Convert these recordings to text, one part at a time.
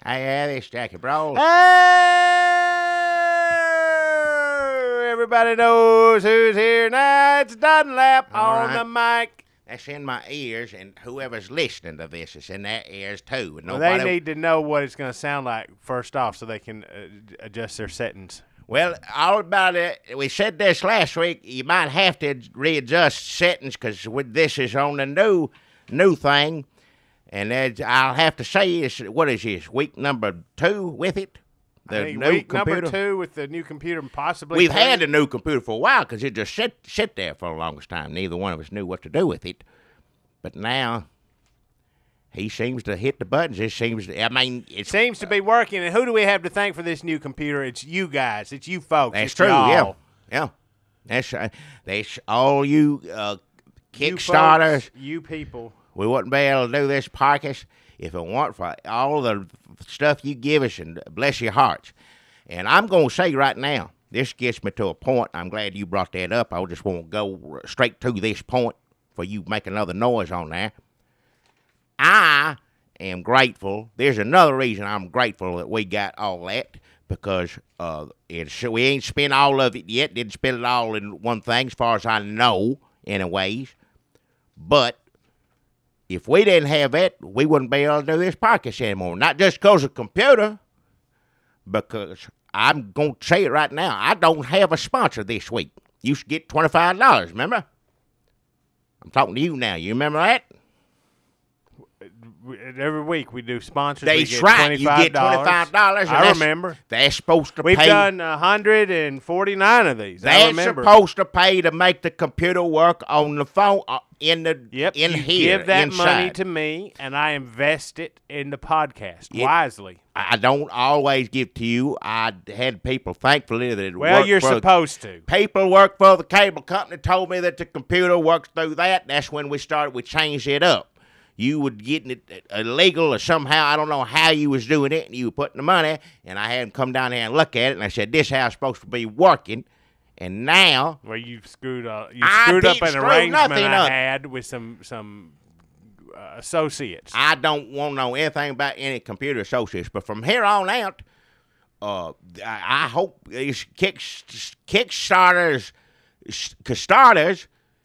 Hey, this Jackie Brawls. Hey, everybody knows who's here now. It's Dunlap on the mic. That's in my ears, and whoever's listening to this is in their ears, too. Well, they need to know what it's going to sound like first off so they can adjust their settings. Well, all about it. We said this last week. You might have to readjust settings because this is on the new thing. And I'll have to say, what is this, week number 2 with it? I think week number 2 with the new computer, possibly. We've had a new computer for a while because it just sit there for the longest time. Neither one of us knew what to do with it. But now he seems to hit the buttons. It seems to be working. And who do we have to thank for this new computer? It's you guys. It's you folks. That's it's true. Y'all. Yeah. That's all you Kickstarters. You people. We wouldn't be able to do this podcast if it weren't for all the stuff you give us, and bless your hearts. And I'm going to say right now, this gets me to a point. I'm glad you brought that up. I just want to go straight to this point for you make another noise on there. I am grateful. There's another reason I'm grateful that we got all that, because we ain't spent all of it yet. Didn't spend it all in one thing, as far as I know, anyways. But if we didn't have that, we wouldn't be able to do this podcast anymore. Not just because of computer, because I'm going to say it right now. I don't have a sponsor this week. You should get $25, remember? I'm talking to you now. You remember that? Every week we do sponsors. That's right. You get $25. I remember. They're supposed to pay. We've done 149 of these. They're supposed to pay to make the computer work on the phone in here. Give that inside. money to me, and I invest it in the podcast wisely. I don't always give to you. I had people, thankfully, that you're supposed to. People work for the cable company told me that the computer works through that. That's when we changed it up. You were getting it illegal or somehow. I don't know how you was doing it, and you were putting the money, and I had them come down there and look at it, and I said, this is how it's supposed to be working. And now... Well, you screwed up an arrangement I had with some associates. I don't want to know anything about any computer associates, but from here on out, I hope Kickstarters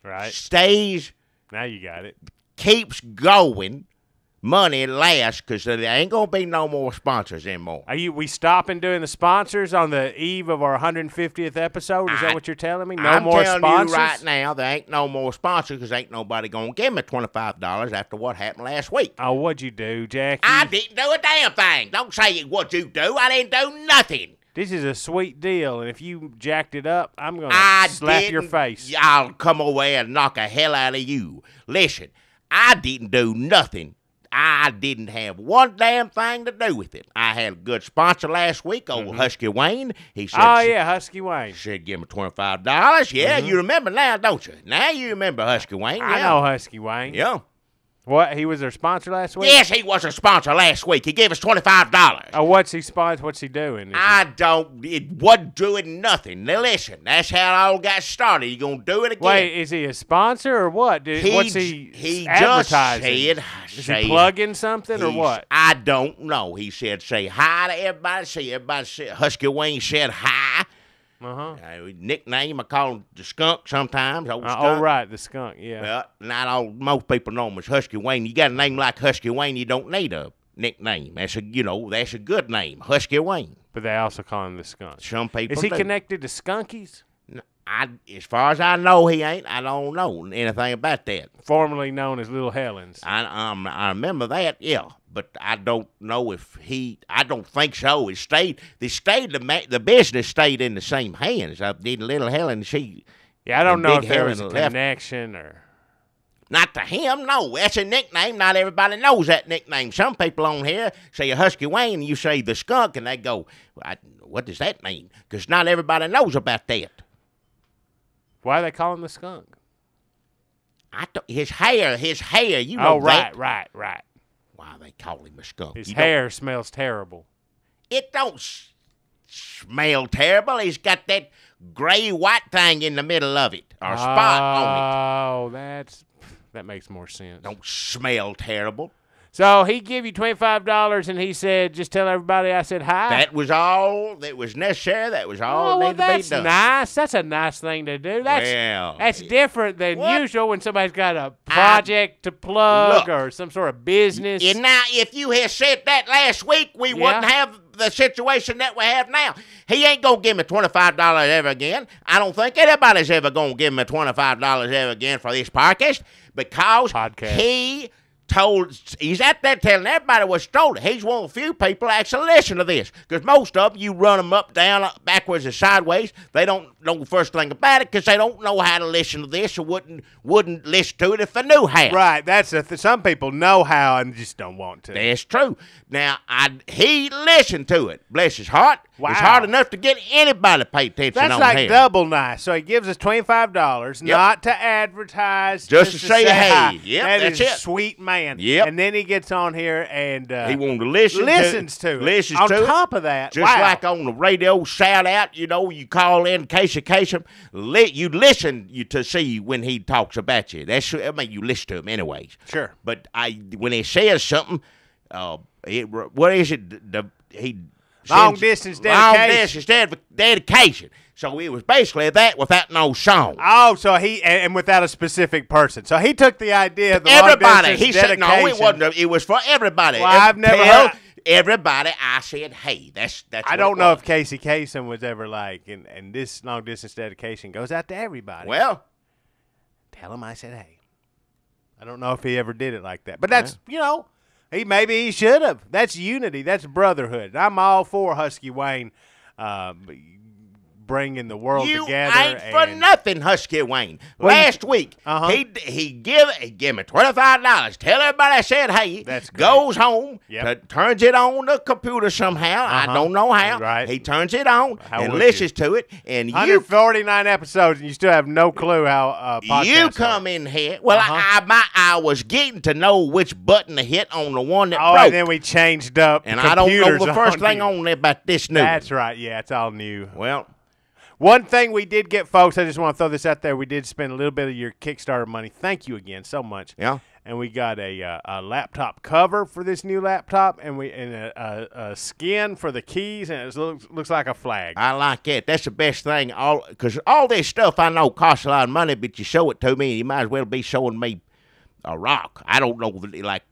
right. stays... Now you got it. Keeps going, money lasts, because there ain't gonna be no more sponsors anymore. We stopping doing the sponsors on the eve of our 150th episode? Is that what you're telling me? No more sponsors? I'm telling you right now, there ain't no more sponsors, because ain't nobody gonna give me $25 after what happened last week. Oh, what'd you do, Jackie? I didn't do a damn thing. Don't say what you do. I didn't do nothing. This is a sweet deal, and if you jacked it up, I'm gonna slap your face. I'll come over and knock the hell out of you. Listen. I didn't do nothing. I didn't have one damn thing to do with it. I had a good sponsor last week, old Husky Wayne. He said, Husky Wayne. Said, give me $25. Yeah, you remember now, don't you? Now you remember Husky Wayne. Yeah. I know Husky Wayne. Yeah. What? He was their sponsor last week? Yes, he was a sponsor last week. He gave us $25. Oh, what's he sponsor? What's he doing? It wasn't doing nothing. Now, listen, that's how it all got started. You going to do it again. Wait, is he a sponsor or what? What's he advertising? Is he plugging something or what? I don't know. He said, say hi to everybody. Husky Wayne said hi. Nickname, I call him the skunk sometimes. Old skunk. Oh, right, the skunk, yeah. Well, most people know him as Husky Wayne. You got a name like Husky Wayne, you don't need a nickname. That's a good name, Husky Wayne. But they also call him the skunk. Some people Is he connected to skunkies? As far as I know, he ain't. I don't know anything about that. Formerly known as Little Helens. I remember that, yeah. But I don't know if I don't think so. The business stayed in the same hands. I did Little Helen. I don't know if there was a connection or. Not to him, no. That's a nickname. Not everybody knows that nickname. Some people on here say a Husky Wayne, and you say the skunk, and they go, what does that mean? Because not everybody knows about that. Why do they call him the skunk? His hair, you know that. Right. Why they call him a skunk? His hair smells terrible. It don't smell terrible. He's got that gray-white thing in the middle of it, or spot on it. Oh, that makes more sense. Don't smell terrible. So he give you $25, and he said, "Just tell everybody I said hi." That was all that was necessary. That was all that needed to be done. That's nice. That's a nice thing to do. That's different than usual when somebody's got a project to plug or some sort of business. And now, if you had said that last week, we wouldn't have the situation that we have now. He ain't gonna give me $25 ever again. I don't think anybody's ever gonna give me $25 ever again for this podcast because he's out there telling everybody what's stolen. He's one of the few people that actually listen to this. Because most of them, you run them up, down, backwards, and sideways. They don't know the first thing about it because they don't know how to listen to this or wouldn't listen to it if they knew how. Right. That's some people know how and just don't want to. That's true. Now, he listened to it. Bless his heart. Wow. It's hard enough to get anybody to pay attention on That's like double nice. So he gives us $25, not to advertise. Just to say hey. Hi. Yep, that's it. Sweet man. Yep. And then he gets on here and he wants to listen. Listens to it. On top of that, just like on the radio shout out, you call in case of case him. You listen to see when he talks about you. You listen to him anyways. Sure. But when he says something, what is it? Long distance dedication. So it was basically that without no song. Oh, so and without a specific person. So he took the idea of the everybody. Long distance He said no, it wasn't. It was for everybody. Well, I've never heard everybody. I said, hey, that's. I don't know if Casey Kasem was ever like, and this long distance dedication goes out to everybody. Well, tell him I said hey. I don't know if he ever did it like that, but that's Maybe he should have. That's unity. That's brotherhood. I'm all for Husky Wayne bringing the world together. You ain't for nothing, Husky Wayne. Last week, he give me $25. Tell everybody I said hey. That's great. Goes home, turns it on the computer somehow. I don't know how. Right. He turns it on and listens to it. And 149 episodes, and you still have no clue how podcasts you come in here. Well, I was getting to know which button to hit on the one that broke. And then we changed up. And I don't know the first thing on there about this new. That's right. Yeah, it's all new. Well. One thing we did get, folks, I just want to throw this out there. We did spend a little bit of your Kickstarter money. Thank you again so much. Yeah. And we got a laptop cover for this new laptop, and a skin for the keys, and it looks like a flag. I like it. That's the best thing. Because all this stuff I know costs a lot of money, but you show it to me, you might as well be showing me a rock. I don't know, like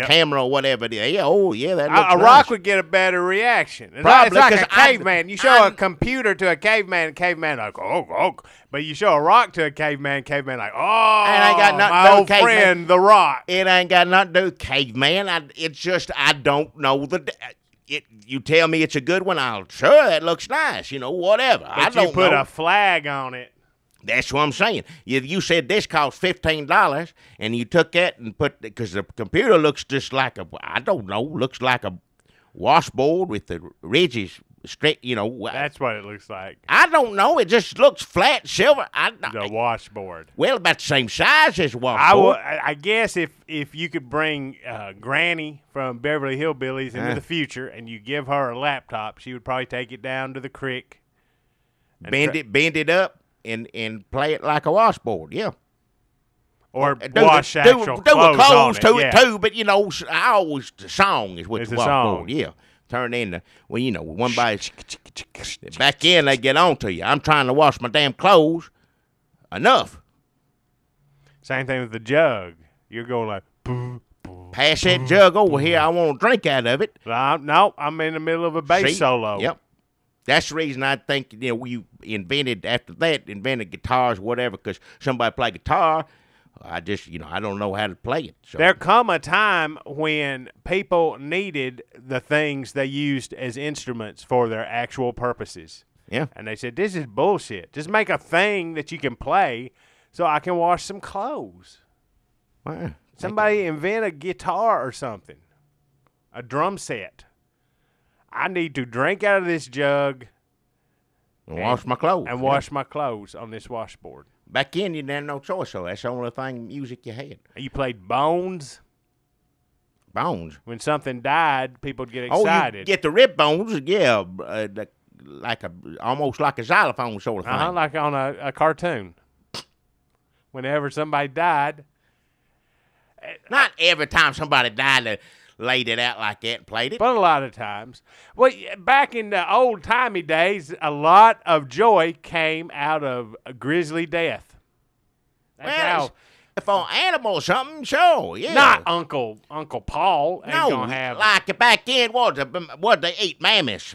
camera or whatever. Yeah, that looks a rock would get a better reaction. Probably, it's like a caveman. You show a computer to a caveman like, oh. But you show a rock to a caveman like, oh, and I got nothing my to do old with friend, the rock. It ain't got nothing to do with caveman. It's just I don't know you tell me it's a good one, sure, that looks nice, whatever. But I don't you put know. a flag on it. That's what I'm saying. You said this cost $15, and you took that and because the computer looks just like looks like a washboard with the ridges straight, That's what it looks like. I don't know. It just looks flat, silver. The washboard. Well, about the same size as a washboard. I guess if you could bring Granny from Beverly Hillbillies into the future and you give her a laptop, she would probably take it down to the creek. Bend it up. And play it like a washboard, yeah. Or wash actual clothes to it too, but the song is what the washboard, yeah. Turn into one by back in they get on to you. I'm trying to wash my damn clothes. Enough. Same thing with the jug. You're going like pass that jug over here. I want to drink out of it. No, I'm in the middle of a bass solo. Yep. That's the reason I think, we invented guitars, whatever, because somebody played guitar. I just, I don't know how to play it. So. There come a time when people needed the things they used as instruments for their actual purposes. Yeah. And they said, this is bullshit. Just make a thing that you can play so I can wash some clothes. Wow. Somebody invent a guitar or something, a drum set. I need to drink out of this jug and wash my clothes. And wash my clothes on this washboard. Back in, you didn't have no choice, so that's the only music you had. You played Bones? Bones? When something died, people would get excited. You get the rib bones, yeah, almost like a xylophone sort of thing. Like on a cartoon. Whenever somebody died. Not every time somebody died, they laid it out like that and played it. But a lot of times. Well, back in the old-timey days, a lot of joy came out of a grisly death. That's how. If on animal or something, sure, yeah. Not Uncle Paul ain't No, gonna have like back then, what they eat? Mammoths.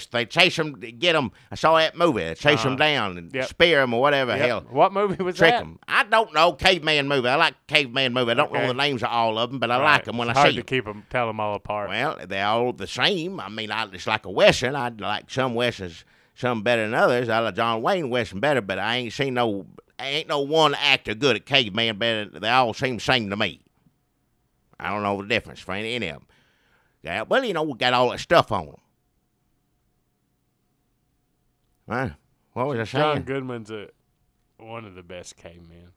They chase them, get them. I saw that movie. They chase them down and spear them or whatever hell. What movie was Trick that? them. I don't know. Caveman movie. I like Caveman movie. I don't know the names of all of them, but I like them when it's I hard see to them. tell them all apart. Well, they're all the same. I mean, it's like a Western. I like some Westerns, some better than others. I like John Wayne Western better, but I ain't seen no. Ain't no one actor good at Caveman better. They all seem the same to me. I don't know the difference for any of them. Yeah, well, we got all that stuff on them. Huh? What was I saying? John Goodman's one of the best cavemen.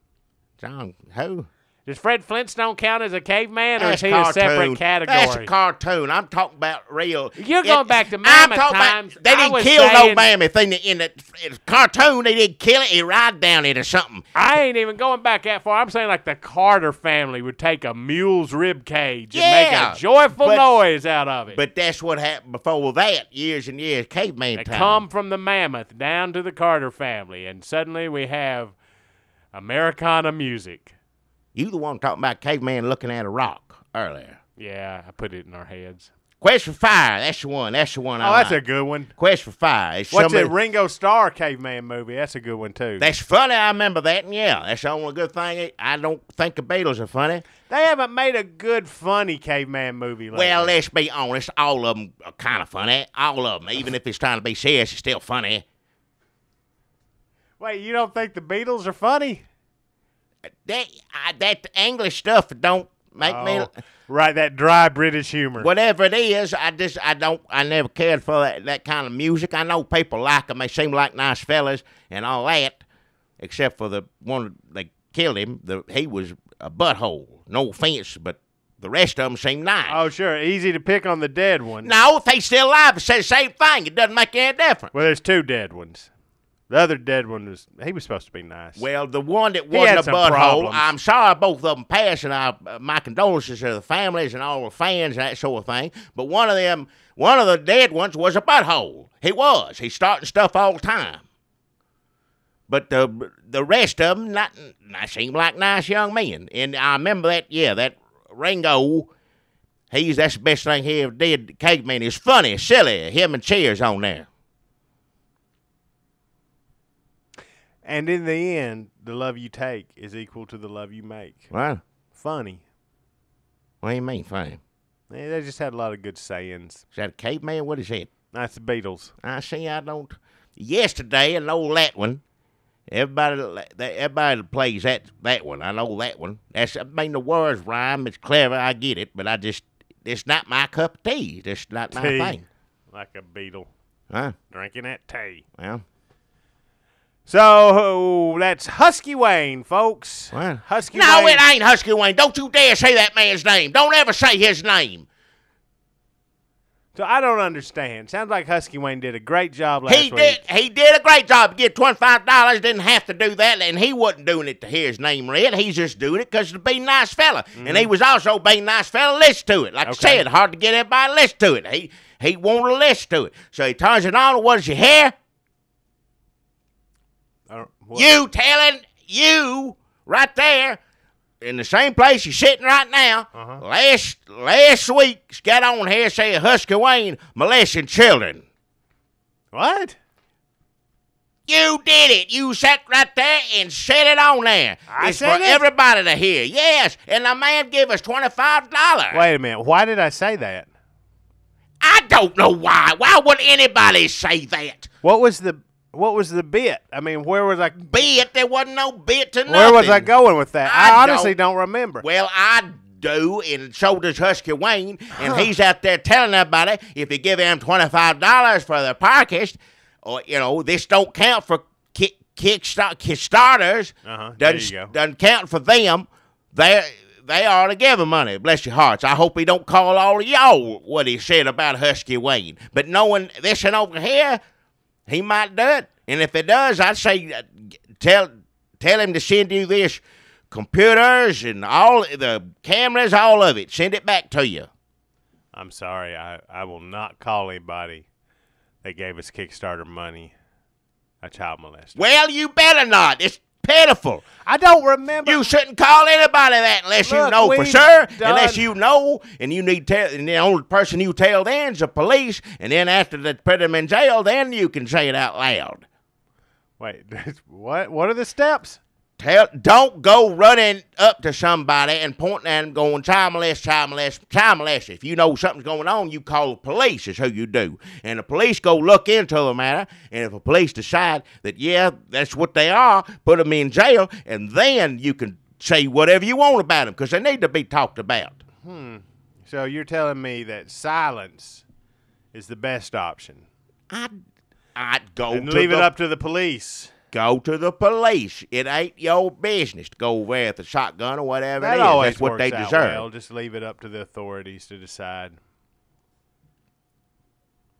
John, who? Does Fred Flintstone count as a caveman, or is That's he cartoon. a separate category? That's a cartoon. I'm talking about real. You're going back to mammoth times. They didn't kill no mammoth in the cartoon. They didn't kill it. He ride down it or something. I ain't even going back that far. I'm saying like the Carter family would take a mule's rib cage and make a joyful noise out of it. But that's what happened before that, years and years, caveman they time. Come from the mammoth down to the Carter family, and suddenly we have Americana music. You the one talking about caveman looking at a rock earlier. Yeah, I put it in our heads. Quest for Fire. That's the one. That's the one. Oh, that's a good one. Quest for Fire. What's that Ringo Starr caveman movie? That's a good one, too. That's funny. I remember that. And yeah, that's the only good thing. I don't think the Beatles are funny. They haven't made a good, funny caveman movie lately. Well, let's be honest. All of them are kind of funny. All of them. Even if it's trying to be serious, it's still funny. Wait, you don't think the Beatles are funny? That English stuff don't make me right. That dry British humor. Whatever it is, I never cared for that kind of music. I know people like them; they seem like nice fellas and all that. Except for the one they killed him, he was a butthole. No offense, but the rest of them seem nice. Oh, sure, easy to pick on the dead one. No, if they still alive, it says the same thing. It doesn't make any difference. Well, there's two dead ones. The other dead one he was supposed to be nice. Well, the one that wasn't a butthole, I'm sorry both of them passed, and my condolences to the families and all the fans and that sort of thing. But one of the dead ones was a butthole. He was. He's starting stuff all the time. But the rest of them, seem like nice young men. And I remember that Ringo, that's the best thing he ever did. Caveman is funny, silly. Him and Cheers on there. And in the end, the love you take is equal to the love you make. What? Funny. What do you mean, funny? Yeah, they just had a lot of good sayings. Is that a caveman? What is it? That's the Beatles. I see. I don't. Yesterday, I know that one. Everybody plays that one. I know that one. The words rhyme. It's clever. I get it, but it's not my cup of tea. It's not my thing. Like a beetle. Huh? Drinking that tea. Well. So that's Husky Wayne, folks. What? Husky No, Wayne. it ain't Husky Wayne. Don't you dare say that man's name. Don't ever say his name. So I don't understand. Sounds like Husky Wayne did a great job last week. He did a great job. Get $25. Didn't have to do that, and he wasn't doing it to hear his name read. He's just doing it because to be a nice fella. Mm-hmm. And he was also being a nice fella. Listen to it. Like I said, hard to get everybody to listen to it. He wanted to listen to it. So he turns it on. What does you hear? You telling you right there in the same place you're sitting right now. Last week, got on here saying Husky Wayne molesting children. What? You did it. You sat right there and said it on there. It's for everybody to hear. Yes, and the man gave us $25. Wait a minute. Why did I say that? I don't know why. Why would anybody say that? What was the bit? I mean, where was I? Bit? There wasn't no bit to nothing. Where was I going with that? I honestly don't remember. Well, I do, and so does Husky Wayne, and he's out there telling everybody if you give him $25 for the podcast, or this don't count for Kickstarters. Doesn't count for them. They ought to give him money. Bless your hearts. I hope he don't call all of y'all what he said about Husky Wayne. But knowing this and over here, he might do it. And if it does, I'd say tell him to send you this computers and all the cameras, all of it. Send it back to you. I'm sorry. I will not call anybody that gave us Kickstarter money a child molester. Well, you better not. It's pitiful. I don't remember. You shouldn't call anybody that unless you know for sure. Unless you know, and you need tell, and the only person you tell then is the police. And then after they put them in jail, then you can say it out loud. Wait, what? What are the steps? Don't go running up to somebody and pointing at them going, child molest, child molest, child molest. If you know something's going on, you call the police is who you do. And the police go look into the matter, and if the police decide that, yeah, that's what they are, put them in jail, and then you can say whatever you want about them because they need to be talked about. So you're telling me that silence is the best option? I'd go and to leave it up to the police. Go to the police. It ain't your business to go over there with a shotgun or whatever That it is. always That's what works they out deserve. well. Just leave it up to the authorities to decide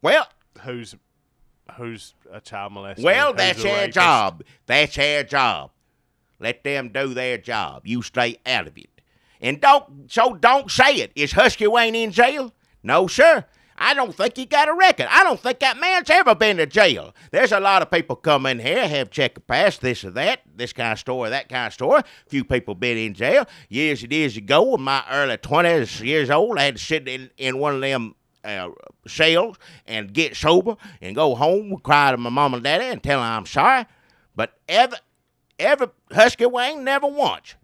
Well, who's a child molester. well, who's that's a their rapist. job. That's their job. Let them do their job. You stay out of it. And don't say it. Is Husky Wayne in jail? No, sir. I don't think he got a record. I don't think that man's ever been to jail. There's a lot of people come in here, have check a pass, this or that, this kind of story, that kind of story. Few people been in jail. Years and years ago, in my early 20s years old, I had to sit in one of them cells and get sober and go home, cry to my mom and daddy and tell them I'm sorry. But ever Husky Wayne, never once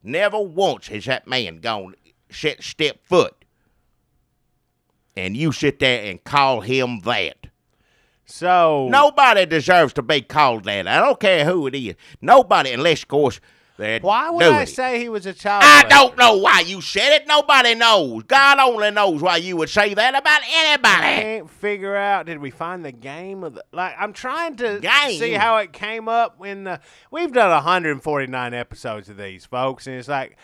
has that man gone step foot. And you sit there and call him that. So Nobody deserves to be called that. I don't care who it is. Nobody, unless, of course, they're why would doing I it. say he was a child I molester? don't know why you said it. Nobody knows. God only knows why you would say that about I anybody. can't figure out. Did we find the game of the? Like, I'm trying to Game? see how it came up when we've done 149 episodes of these, folks, and it's like.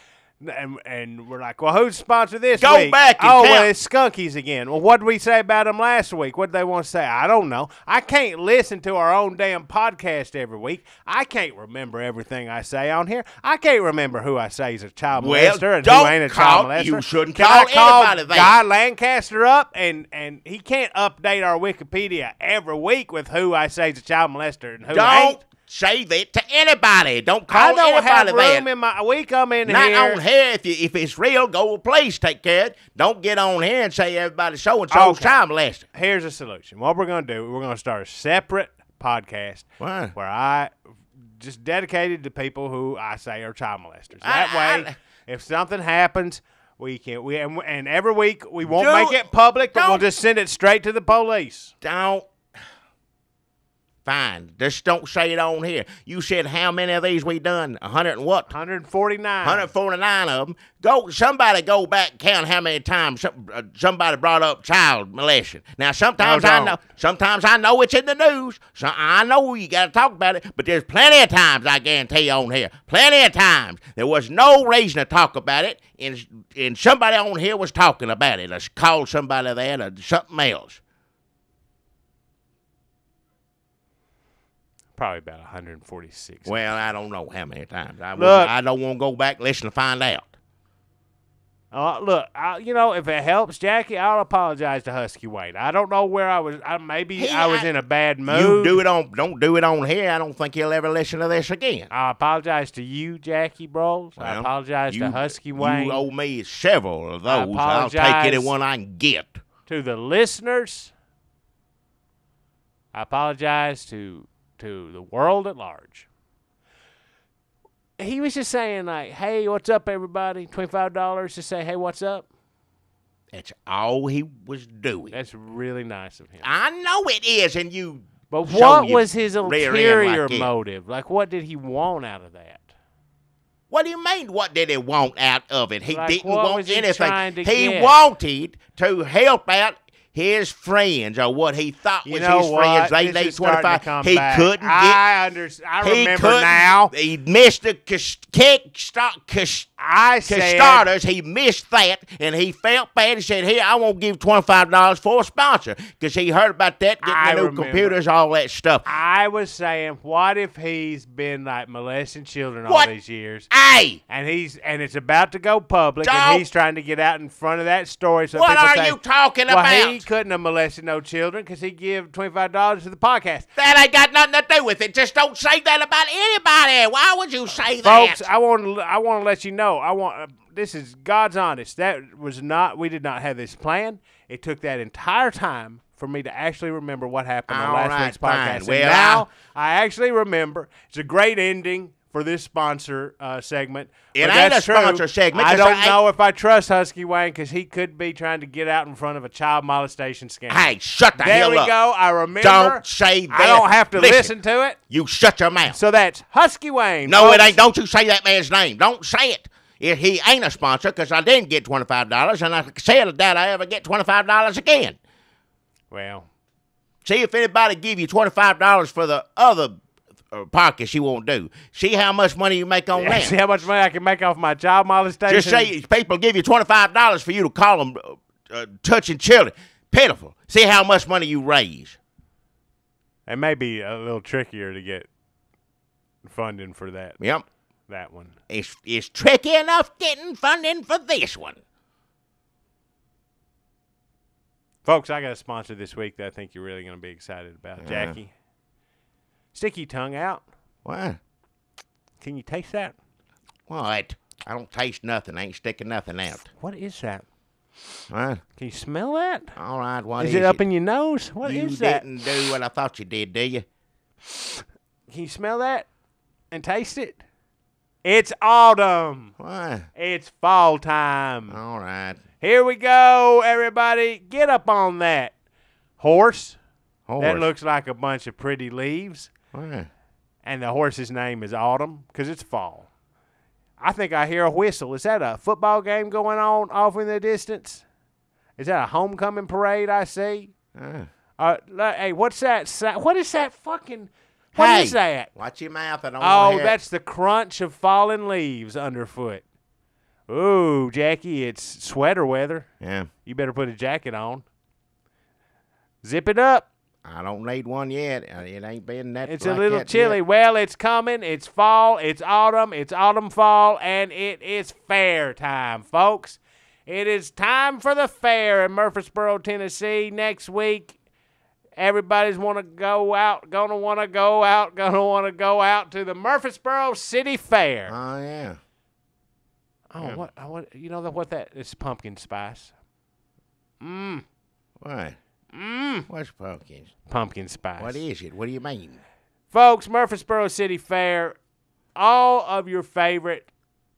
And we're like, well, who's sponsored this Go week? back and well, count. it's Skunkies again. Well, what did we say about them last week? What did they want to say? I don't know. I can't listen to our own damn podcast every week. I can't remember everything I say on here. I can't remember who I say is a child Well, molester and don't who ain't a call- child molester. you shouldn't Can call I call anybody that. Guy Lancaster up, and he can't update our Wikipedia every week with who I say is a child molester and who Don't ain't. say that to anybody. Don't I call don't have anybody room that. in my week. I'm in Not here. on here. If it's real, go to police. Take care of it. Don't get on here and say everybody so-and-so's Okay. child molester. Here's a solution. What we're going to do, we're going to start a separate podcast Why? where I just dedicated to people who I say are child molesters. I- That way, if something happens, we can and every week we won't Don't- make it public, but we'll don't- just send it straight to the police. Don't. Fine. Just don't say it on here. You said how many of these we done? 100 and what? 149. 149 of them. Somebody go back and count how many times somebody brought up child molestation. Now sometimes No, I don't. know. Sometimes I know it's in the news. So I know you got to talk about it. But there's plenty of times I guarantee you on here. Plenty of times there was no reason to talk about it, and somebody on here was talking about it. Or called somebody that or something else. Probably about 146. Well, I don't know how many times. Look. I don't want to go back and listen to find out. Look, if it helps, Jackie, I'll apologize to Husky Wayne. I don't know where I was. Maybe I was in a bad mood. Don't do it on here. I don't think he'll ever listen to this again. I apologize to you, Jackie Bros. I Well, apologize to Husky Wayne. You owe me several of I those. I'll take apologize. any one I can get. To the listeners, I apologize to the world at large. He was just saying, like, hey, what's up, everybody? $25 to say, hey, what's up? That's all he was doing. That's really nice of him. I know it is, and you. But show what you was his rear end ulterior like it. motive? Like, what did he want out of that? What do you mean? What did he want out of it? He Like, didn't what want was he anything. trying to He get? wanted to help out his friends, or what he thought was know his what? friends, they This need is starting to 25. come He back. couldn't get. I remember now. He missed the I said, starters. He missed that, and he felt bad. He said, "Here, I won't give $25 for a sponsor," because he heard about that, getting the new computers, all that stuff. I was saying, what if he's been like molesting children all these years? Hey, and it's about to go public, and he's trying to get out in front of that story. So what people are say, you talking well, about? he couldn't have molested no children because he give $25 to the podcast. That ain't got nothing to do with it. Just don't say that about anybody. Why would you say Folks, that? I want to let you know. This is God's honest. That was not. We did not have this plan. It took that entire time for me to actually remember what happened on last week's podcast. Well, and now I actually remember. It's a great ending for this sponsor segment. It ain't a sponsor segment. I don't know if I trust Husky Wayne because he could be trying to get out in front of a child molestation scandal. Hey, shut the hell up. There we go. I remember. Don't say that. I don't have to listen to it. You shut your mouth. So that's Husky Wayne. No, folks. it ain't. Don't you say that man's name. Don't say it. He ain't a sponsor because I didn't get $25, and I said that I ever get $25 again. Well, see if anybody give you $25 for the other podcast you won't do. See how much money you make on that. See how much money I can make off my child molestation. Just say people give you $25 for you to call them touching children. Pitiful. See how much money you raise. It may be a little trickier to get funding for that. Yep. That one. It's tricky enough getting funding for this one. Folks, I got a sponsor this week that I think you're really going to be excited about. Jackie, stick your tongue out. What? Can you taste that? What? I don't taste nothing. I ain't sticking nothing out. What is that? What? Can you smell that? All right, what is it? Up in your nose? What is that? You didn't do what I thought you did you? Can you smell that and taste it? It's autumn. What? It's fall time. All right. Here we go, everybody. Get up on that. Horse. That looks like a bunch of pretty leaves. What? And the horse's name is Autumn because it's fall. I think I hear a whistle. Is that a football game going on off in the distance? Is that a homecoming parade I see? Hey, what's that? What is that fucking... What is that? Watch your mouth. I don't want to hear that's the crunch of falling leaves underfoot. Ooh, Jackie, it's sweater weather. Yeah. You better put a jacket on. Zip it up. I don't need one yet. It ain't been that. It's a little chilly. Yet. Well, it's coming. It's fall. It's autumn, fall, and it is fair time, folks. It is time for the fair in Murphysboro, Tennessee next week. Everybody's gonna want to go out to the Murphysboro City Fair. Oh yeah. Oh, yeah. What? You know what that? It's pumpkin spice. What? What's pumpkin? Pumpkin spice. What is it? What do you mean? Folks, Murphysboro City Fair. All of your favorite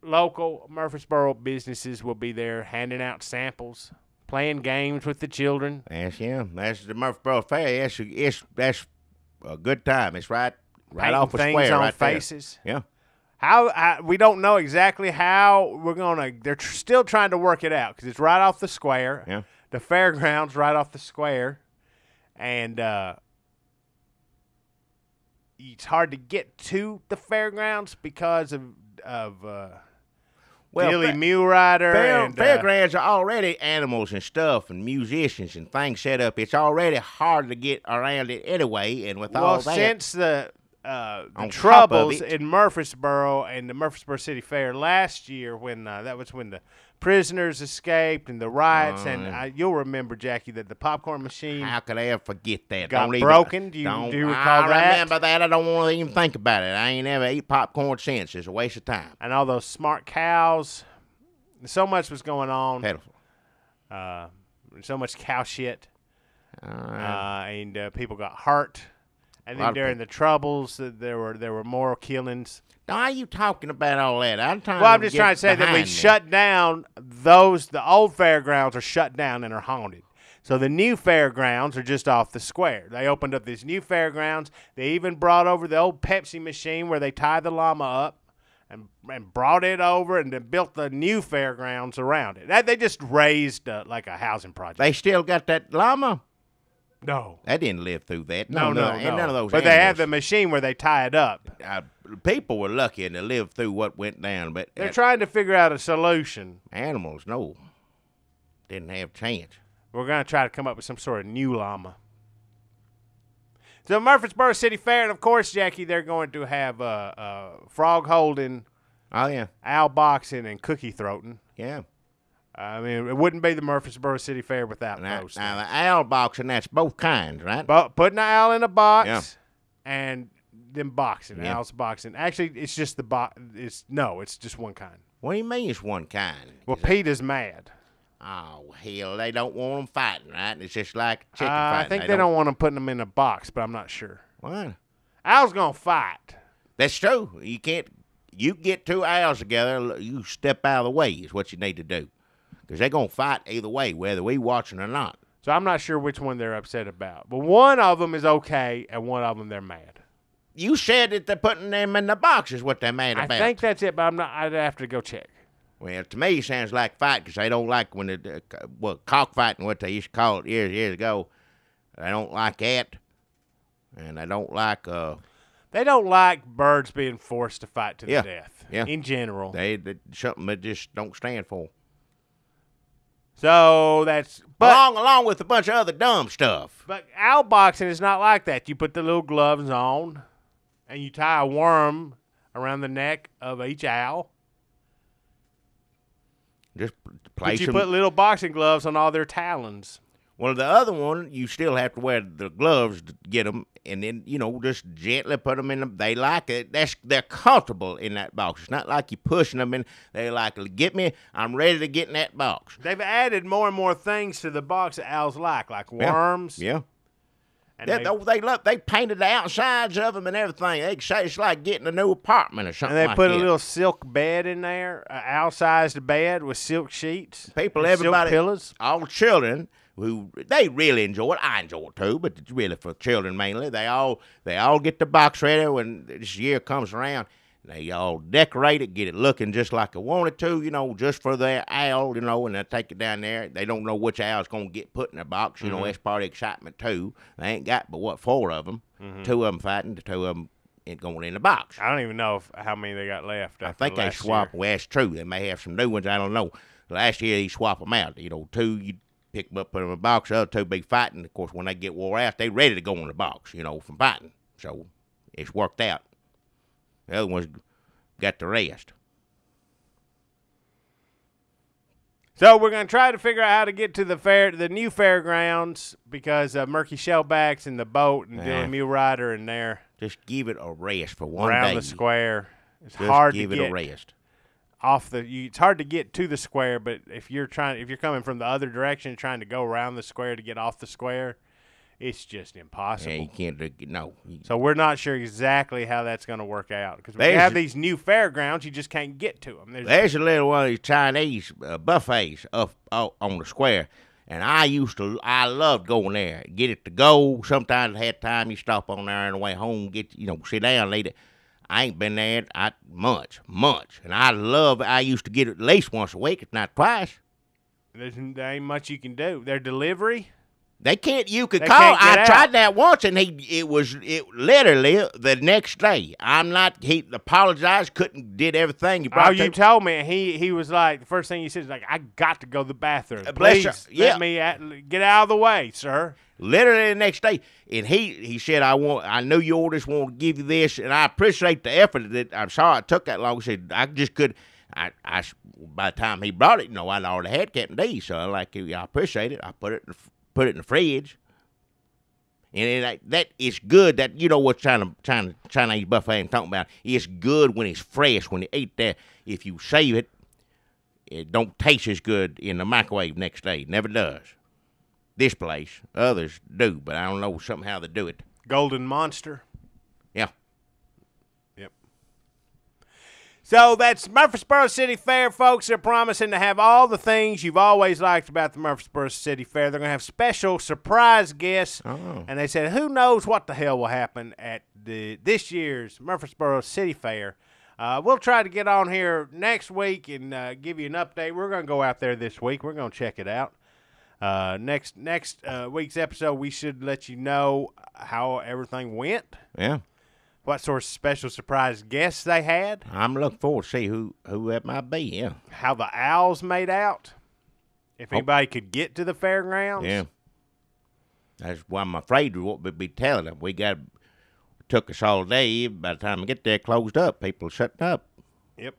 local Murphysboro businesses will be there, handing out samples. Playing games with the children. That's the Murphysboro Fair. That's a good time. It's right off the square, on right faces. There. Yeah. How we don't know exactly how we're gonna. They're still trying to work it out because it's right off the square. Yeah. The fairgrounds right off the square, and it's hard to get to the fairgrounds because of Billy Mule Rider. Fairgrounds are already animals and stuff and musicians and things set up. It's already hard to get around it anyway. And with all that, since the troubles in Murphysboro and the Murphysboro City Fair last year, when that was when the prisoners escaped and the riots, and you'll remember, Jackie, that the popcorn machine. How could I ever forget that? Got broken. Do you recall that? I remember that. I don't want to even think about it. I ain't ever eat popcorn since. It's a waste of time. And all those smart cows. So much was going on. Pitiful. So much cow shit. Right. And people got hurt. And then during the troubles, there were more killings. Now, are you talking about all that? I'm just trying to say that we shut down the old fairgrounds are shut down and are haunted. So the new fairgrounds are just off the square. They opened up this new fairgrounds. They even brought over the old Pepsi machine where they tie the llama up and brought it over and then built the new fairgrounds around it. They just raised like a housing project. They still got that llama? No. That didn't live through that. No. And none of those But animals. they have the machine where they tie it up. People were lucky to live through what went down, but They're trying to figure out a solution. animals, no. Didn't have a chance. We're going to try to come up with some sort of new llama. So Murphysboro City Fair, and of course, Jackie, they're going to have frog holding, Oh, yeah. owl boxing, and cookie throating. Yeah. I mean, it wouldn't be the Murphysboro City Fair without Now, those. the owl boxing, that's both kinds, right? But putting an owl in a box Yeah. and then boxing, Yeah. owls boxing. Actually, it's just it's just one kind. What do you mean it's one kind? Well, Peter's mad. Oh, hell, they don't want them fighting, right? It's just like chicken I fighting. think they don't want them putting them in a box, but I'm not sure. What? Owl's going to fight. That's true. You get two owls together, you step out of the way is what you need to do. Because they're going to fight either way, whether we watching or not. So I'm not sure which one they're upset about. But one of them is okay, and one of them they're mad. You said that they're putting them in the box is what they're mad about. I think that's it, but I'm not. I'd have to go check. Well, to me, it sounds like fight because they don't like when cockfighting, what they used to call it years ago. They don't like that, and they don't like They don't like birds being forced to fight to the death. Yeah. In general. they something they just don't stand for. So that's Along with a bunch of other dumb stuff. But owl boxing is not like that. You put the little gloves on, and you tie a worm around the neck of each owl. Just place But you them. put little boxing gloves on all their talons. Well, the other one, you still have to wear the gloves to get them, and then, just gently put them in them. They like it. They're comfortable in that box. It's not like you're pushing them in. They like, get me, I'm ready to get in that box. They've added more and more things to the box that owls like worms. Yeah. And They painted the outsides of them and everything. They say it's like getting a new apartment or something and they like put that. a little silk bed in there, an owl-sized bed with silk sheets. People, and everybody, silk pillows. all children who they really enjoy it. I enjoy it too, but it's really for children mainly. They all get the box ready when this year comes around. They all decorate it, get it looking just like they want it to, just for their owl, and they take it down there. They don't know which owl's going to get put in the box. That's part of the excitement too. They ain't got but, 4 of them. 2 of them fighting, the 2 of them ain't going in the box. I don't even know how many they got left. I think they swap. Well, that's true. They may have some new ones. I don't know. Last year, they swap them out. 2, you pick them up, put them in a box. The other 2 be fighting. Of course, when they get wore out, they ready to go in the box, from fighting. So it's worked out. The other ones got the rest. So we're going to try to figure out how to get to the new fairgrounds because Murky Shellbacks and the boat and Dylan Mule Rider and there. Just give it a rest for one around day. the square. It's Just hard give to it get a rest. it's hard to get to the square, but if you're coming from the other direction trying to go around the square to get off the square, it's just impossible. Yeah, you can't do no. So we're not sure exactly how that's going to work out because we have these new fairgrounds, you just can't get to them. There's a little one of these Chinese buffets up on the square, and I loved going there. Get it to go. Sometimes I had time. You stop on there on the way home, sit down, eat it. I ain't been there much, and I used to get it at least once a week, if not twice. There ain't much you can do. Their delivery. They can't. You could They call. can't get I out. tried that once, and it literally the next day. He apologized, did everything. He brought You told me he was like the first thing he said is like, I got to go to the bathroom. bless you. Please Yeah. let me get out of the way, sir. Literally the next day, and he said, I knew you orders want to give you this, and I appreciate the effort. That I'm sorry it took that long. He said I just could. I by the time he brought it, I'd already had Captain D, so I appreciate it. I put it in the fridge, and that is good. That what Chinese buffet I'm talking about. It's good when it's fresh. When you eat that, if you save it, it don't taste as good in the microwave next day. It never does. This place, others do, but I don't know somehow they do it. Golden Monster. Yeah. Yep. So that's Murphysboro City Fair, folks. They're promising to have all the things you've always liked about the Murphysboro City Fair. They're going to have special surprise guests. Oh. And they said, who knows what the hell will happen at this year's Murphysboro City Fair. We'll try to get on here next week and give you an update. We're going to go out there this week. We're going to check it out. Next week's episode, we should let you know how everything went. Yeah. What sort of special surprise guests they had. I'm looking forward to see who that might be, yeah. How the owls made out. If anybody could get to the fairgrounds. Yeah. That's why I'm afraid what we'd be telling them. Took us all day. By the time we get there, closed up. People shutting up. Yep.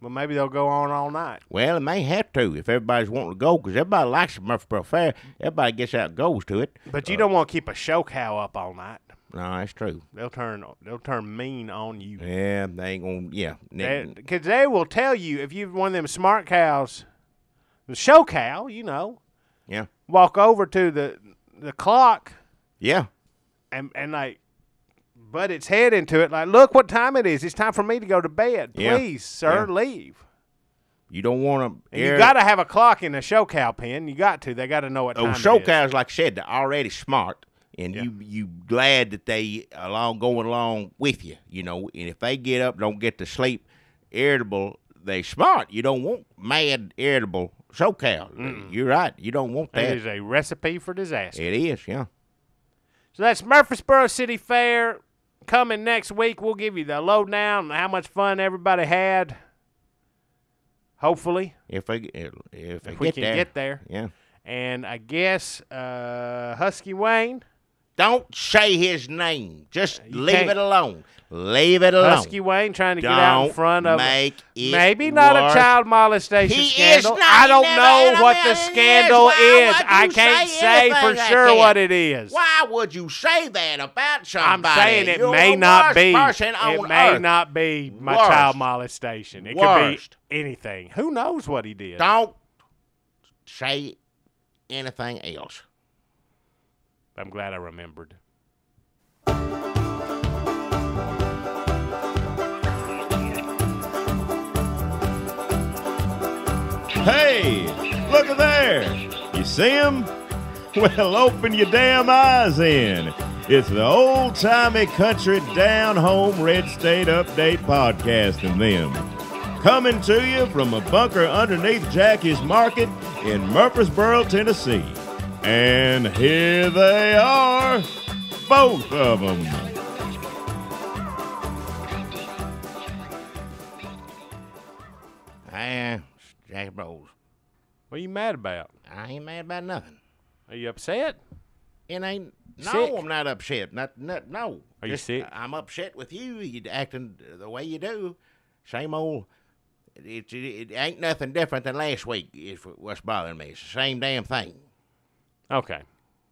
Well, maybe they'll go on all night. Well, it may have to if everybody's wanting to go, because everybody likes the Murphysboro Fair. Everybody gets out and goes to it. But you don't want to keep a show cow up all night. No, that's true. They'll turn mean on you. Yeah, they ain't gonna. Yeah, because they will tell you if you've one of them smart cows, the show cow, Yeah. Walk over to the clock. Yeah. And like, butt its head into it. Like, look what time it is. It's time for me to go to bed. Please, sir, leave. You don't want to. You got to have a clock in a show cow pen. You got to. They got to know what time it is. Show cows, like I said, they're already smart. And you glad that they going along with you, And if they get up, don't get to sleep, irritable, they smart. You don't want mad, irritable show cows. You're right. You don't want that. It is a recipe for disaster. It is, yeah. So that's Murphysboro City Fair. Coming next week, we'll give you the lowdown on how much fun everybody had. Hopefully. If we can get there. Yeah. And I guess Husky Wayne. Don't say his name. Just leave it alone. Leave it alone. Husky Wayne trying to get out in front of maybe not worse. A child molestation scandal. Is not. I don't know what the scandal is. I can't say for sure what it is. Why would you say that about somebody? I'm saying it may not be. It may not be my child molestation. It could be anything. Who knows what he did? Don't say anything else. I'm glad I remembered. Hey, look at there. You see him? Well, open your damn eyes in. It's the old timey country down home red state update podcast and them. Coming to you from a bunker underneath Jackie's Market in Murphysboro, Tennessee. And here they are, both of them. Jackie Bros. What are you mad about? I ain't mad about nothing. Are you upset? It ain't. No, sick? I'm not upset. No. Are you sick? I'm upset with you. You acting the way you do. Same old. It ain't nothing different than last week. Is what's bothering me. It's the same damn thing. Okay.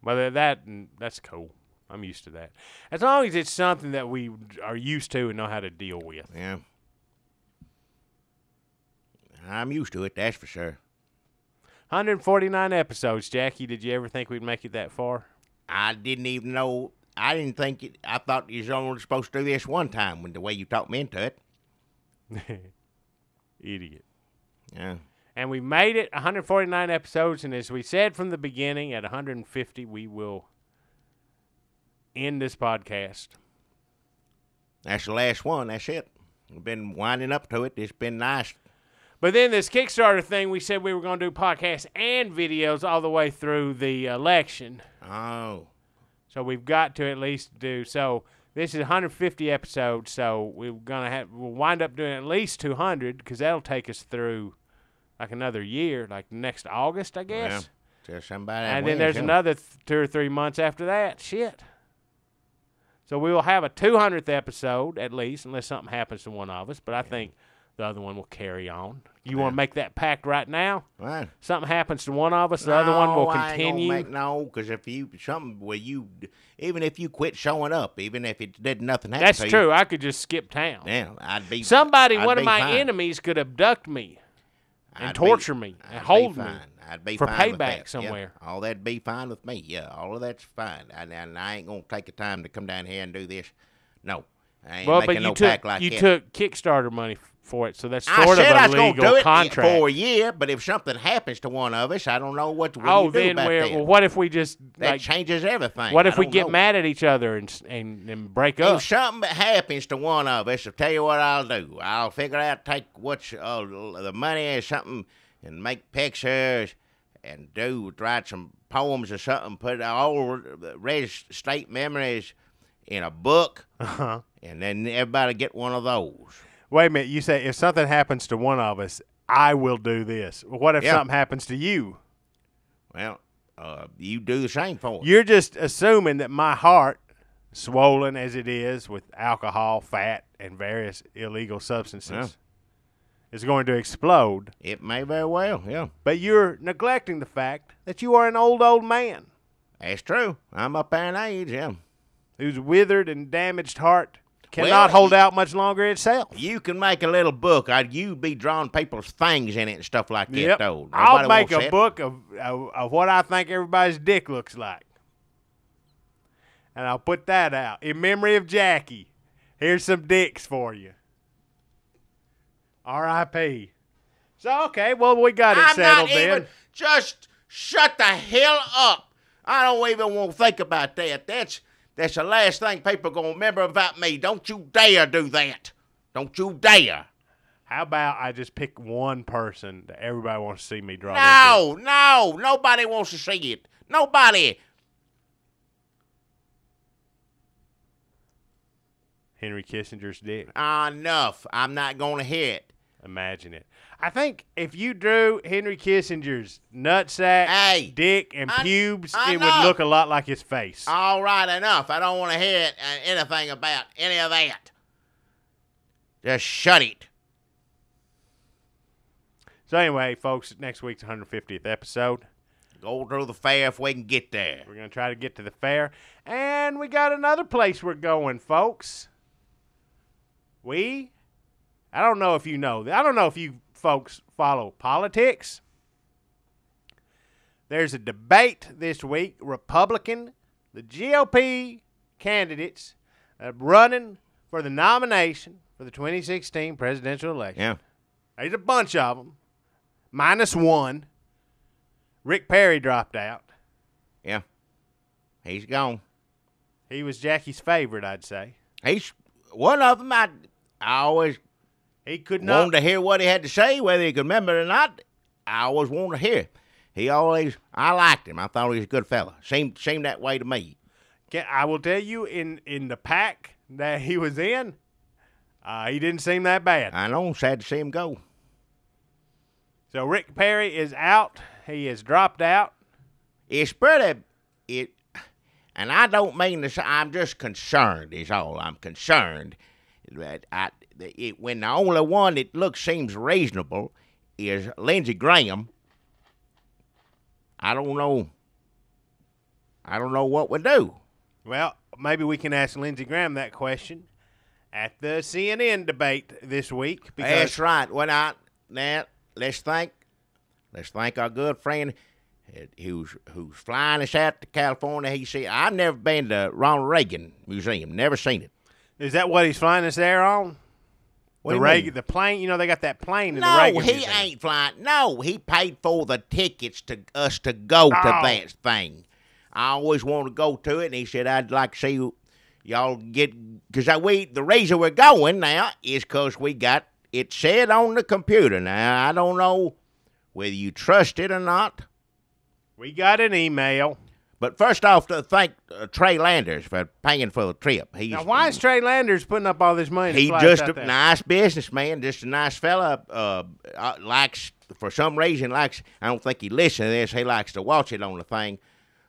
Well, that's cool. I'm used to that. As long as it's something that we are used to and know how to deal with. Yeah. I'm used to it, that's for sure. 149 episodes, Jackie. Did you ever think we'd make it that far? I didn't even know. I didn't think it. I thought you was only supposed to do this one time when the way you talked me into it. Idiot. Yeah. And we made it 149 episodes, and as we said from the beginning, at 150, we will end this podcast. That's the last one. That's it. We've been winding up to it. It's been nice. But then this Kickstarter thing, we said we were going to do podcasts and videos all the way through the election. Oh. So we've got to at least do so. This is 150 episodes, so we'll wind up doing at least 200 because that'll take us through like another year, like next August, I guess. Yeah. Somebody and then there's another 2 or 3 months after that. Shit. So we will have a 200th episode at least, unless something happens to one of us. But I think the other one will carry on. You want to make that pact right now? Right. Something happens to one of us, the other one will continue. Because if even if you quit showing up, even if it did nothing happen That's to you. true. I could just skip town. Yeah, one of my enemies could abduct me and torture me and hold me for payback somewhere. Yeah, all that'd be fine with me. Yeah, all of that's fine. And I ain't gonna take the time to come down here and do this. No, I ain't making no pact like that. You took Kickstarter money for it. So that's I sort of said I a was going to do legal it contract. for a year, but if something happens to one of us, I don't know what do you do about that. Well, what if we just That changes everything. What if we I don't get know. mad at each other and break up? If something happens to one of us, I'll tell you what I'll do. I'll figure out, take what's the money or something and make pictures and write some poems or something, put all the state memories in a book, and then everybody get one of those. Wait a minute. You say if something happens to one of us, I will do this. What if something happens to you? Well, you do the same for us. You're just assuming that my heart, swollen as it is with alcohol, fat, and various illegal substances, is going to explode. It may very well, yeah. But you're neglecting the fact that you are an old man. That's true. I'm up there in age, yeah. Whose withered and damaged heart cannot hold out much longer itself. You can make a little book. You'd be drawing people's things in it and stuff like that, though. I'll make a book of what I think everybody's dick looks like. And I'll put that out. In memory of Jackie, here's some dicks for you. R.I.P. So, okay, well, we got it settled then. Just shut the hell up. I don't even want to think about that. That's the last thing people are going to remember about me. Don't you dare do that. Don't you dare. How about I just pick one person that everybody wants to see me draw? No. Nobody wants to see it. Nobody. Henry Kissinger's dick. Enough. I'm not going to hear it. Imagine it. I think if you drew Henry Kissinger's nutsack, dick, and pubes, it would look a lot like his face. All right, enough. I don't want to hear anything about any of that. Just shut it. So anyway, folks, next week's 150th episode. Go to the fair if we can get there. We're going to try to get to the fair. And we got another place we're going, folks. I don't know if you know. I don't know if you folks follow politics. There's a debate this week. The GOP candidates running for the nomination for the 2016 presidential election. Yeah. There's a bunch of them. Minus one. Rick Perry dropped out. Yeah. He's gone. He was Jackie's favorite, I'd say. He's one of them. I always wanted to hear what he had to say, whether he could remember it or not. I always wanted to hear. I liked him. I thought he was a good fella. Seemed that way to me. I will tell you, in the pack that he was in, he didn't seem that bad. I know. Sad to see him go. So Rick Perry is out. He has dropped out. It's pretty. And I don't mean this. I'm just concerned. Is all. I'm concerned that when the only one that seems reasonable is Lindsey Graham. I don't know what we do. Well, maybe we can ask Lindsey Graham that question at the CNN debate this week. That's right. Now let's thank our good friend who's flying us out to California. He said, I've never been to Ronald Reagan Museum. Never seen it. Is that what he's flying us there on? What do you mean? The plane, they got that plane in the Reagan Museum. No, he ain't flying. No, he paid for the tickets to us to go to that thing. I always wanted to go to it, and he said, I'd like to see y'all get, because the reason we're going now is because we got it said on the computer. Now, I don't know whether you trust it or not. We got an email. But first off, to thank Trey Landers for paying for the trip. Now, why is Trey Landers putting up all this money? He's just a nice businessman, just a nice fella. Likes, for some reason, I don't think he listens to this. He likes to watch it on the thing.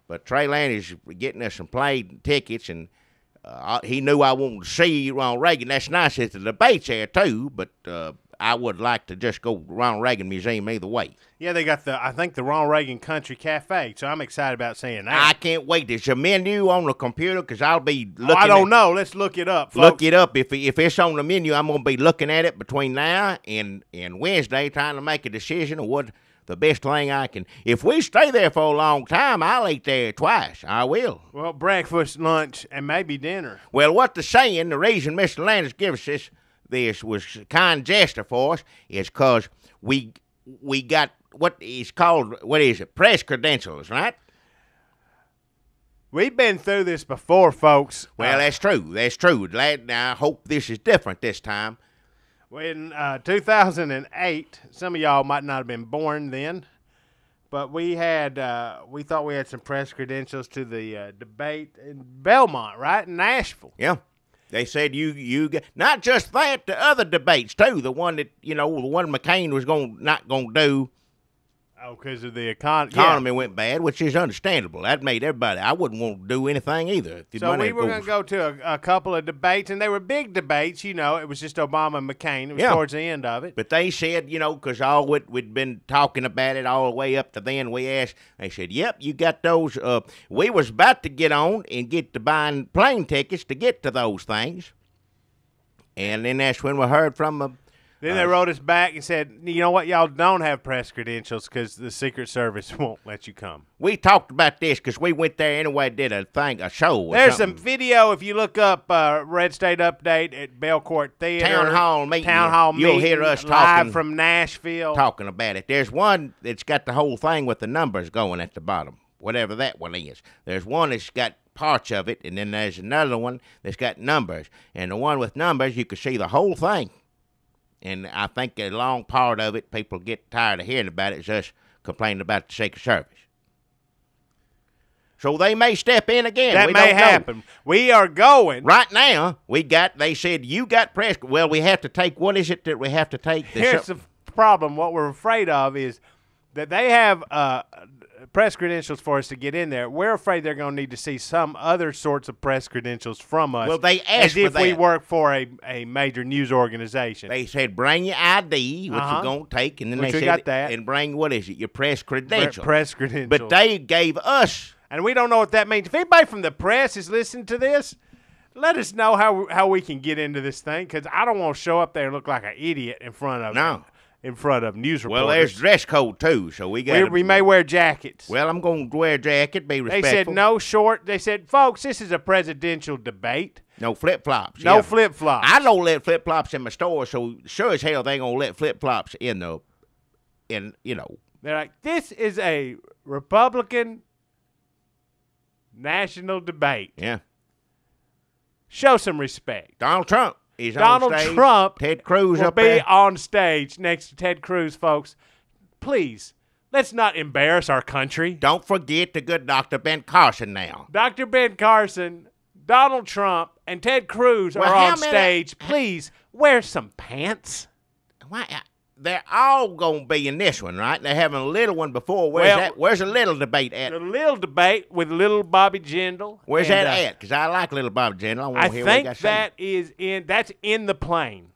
But Trey Landers getting us some plane tickets, and he knew I wanted to see Ronald Reagan. That's nice. It's the debates there, too, but I would like to just go to Ronald Reagan Museum either way. Yeah, they got the Ronald Reagan Country Cafe, so I'm excited about seeing that. I can't wait. There's a menu on the computer because I'll be looking I don't know. Let's look it up, folks. Look it up. If it's on the menu, I'm going to be looking at it between now and Wednesday, trying to make a decision of what the best thing I can. If we stay there for a long time, I'll eat there twice. I will. Well, breakfast, lunch, and maybe dinner. Well, what they're saying, the reason Mr. Landers gives us this was a kind gesture for us is because we got what is called, press credentials, right? We've been through this before, folks. Well, that's true. That's true. Now, I hope this is different this time. In 2008, some of y'all might not have been born then, but we thought we had some press credentials to the debate in Belmont, right, in Nashville. Yeah. They said you not just that, the other debates too. The one that the one McCain was not gonna do. Oh, because of the economy. Economy went bad, which is understandable. That made everybody. I wouldn't want to do anything either. So we were going to go to a couple of debates, and they were big debates. It was just Obama and McCain. It was towards the end of it. But they said, because we'd been talking about it all the way up to then, we asked. They said, "Yep, you got those." We was about to get on and get to buying plane tickets to get to those things, and then that's when we heard from them. Then they wrote us back and said, "You know what? Y'all don't have press credentials because the Secret Service won't let you come." We talked about this because we went there anyway, did a show. There's some video if you look up Red State Update at Belcourt Theater. Town Hall meeting. You'll hear us live talking from Nashville. Talking about it. There's one that's got the whole thing with the numbers going at the bottom, whatever that one is. There's one that's got parts of it, and then there's another one that's got numbers. And the one with numbers, you can see the whole thing. And I think a long part of it, people get tired of hearing about it, is us complaining about the Secret Service. So they may step in again. That may happen. We are going. Right now, they said, you got press. Well, we have to take, what is it that we have to take? Here's the problem. What we're afraid of is that they have press credentials for us to get in there. We're afraid they're going to need to see some other sorts of press credentials from us. Well, they asked as if we work for a major news organization. They said, bring your ID, which you're going to take, and then they said, got that. And bring, what is it, your press credentials. Press credentials. But they gave us. And we don't know what that means. If anybody from the press is listening to this, let us know how we can get into this thing, because I don't want to show up there and look like an idiot in front of news reporters. Well, there's dress code too, so we may wear jackets. Well, I'm going to wear a jacket, be respectful. They said no short. They said, folks, this is a presidential debate. No flip-flops. No flip-flops. I don't let flip-flops in my store, so sure as hell they ain't going to let flip-flops in. They're like, this is a Republican national debate. Yeah. Show some respect. Donald Trump. Donald Trump Ted Cruz will up be there on stage next to Ted Cruz, folks. Please, let's not embarrass our country. Don't forget the good Dr. Ben Carson now. Dr. Ben Carson, Donald Trump, and Ted Cruz are on stage. Please, wear some pants. Why? They're all going to be in this one, right? They're having a little one before. Where's the little debate at? The little debate with little Bobby Jindal. Where's that at? Because I like little Bobby Jindal. I think that's in the plane.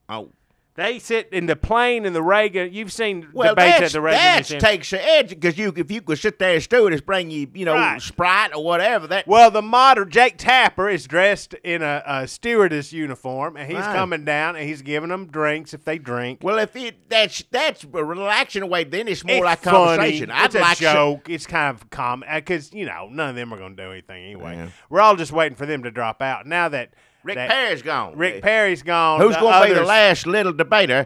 Oh. They sit in the plane in the Reagan. You've seen debates at the Reagan. That takes the edge, because if you could sit there as stewardess, bring you, right. Sprite or whatever. Well, the modern Jake Tapper is dressed in a stewardess uniform, and he's coming down and he's giving them drinks if they drink. Well, if that's a relaxing way, then it's more like funny. Conversation. It's a joke. It's kind of common because none of them are going to do anything anyway. Yeah. We're all just waiting for them to drop out. Now that Rick Perry's gone. Rick Perry's gone. Who's going to be the last little debater?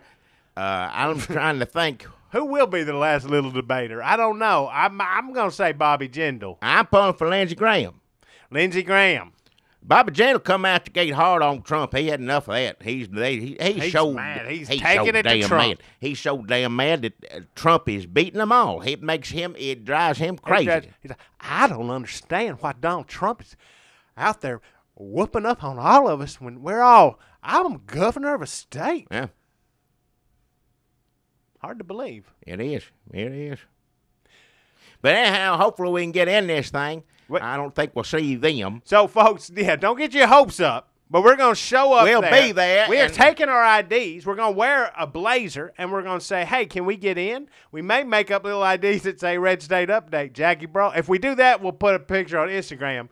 I'm trying to think. Who will be the last little debater? I don't know. I'm going to say Bobby Jindal. I'm pulling for Lindsey Graham. Lindsey Graham. Bobby Jindal come out the gate hard on Trump. He had enough of that. He's so mad. He's taking it to Trump. Mad. He's so damn mad that Trump is beating them all. It drives him crazy. He's like, I don't understand why Donald Trump is out there whooping up on all of us when I'm governor of a state. Yeah. Hard to believe. It is. But anyhow, hopefully we can get in this thing. I don't think we'll see them. So, folks, don't get your hopes up. But we're going to show up. We'll be there. We are taking our IDs. We're going to wear a blazer, and we're going to say, hey, can we get in? We may make up little IDs that say Red State Update, Jackie Bro. If we do that, we'll put a picture on Instagram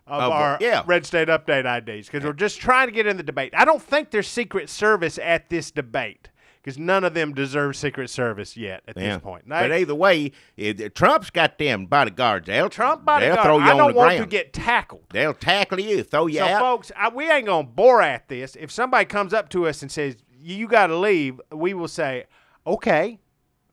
of our Red State Update IDs, because we're just trying to get in the debate. I don't think there's Secret Service at this debate, because none of them deserve Secret Service yet at this point. But either way, Trump's got them bodyguards. Trump bodyguards. They'll throw you I on don't the want ground. to get tackled. They'll tackle you, throw you so, out. folks, we ain't going to bore at this. If somebody comes up to us and says, you got to leave, we will say, okay.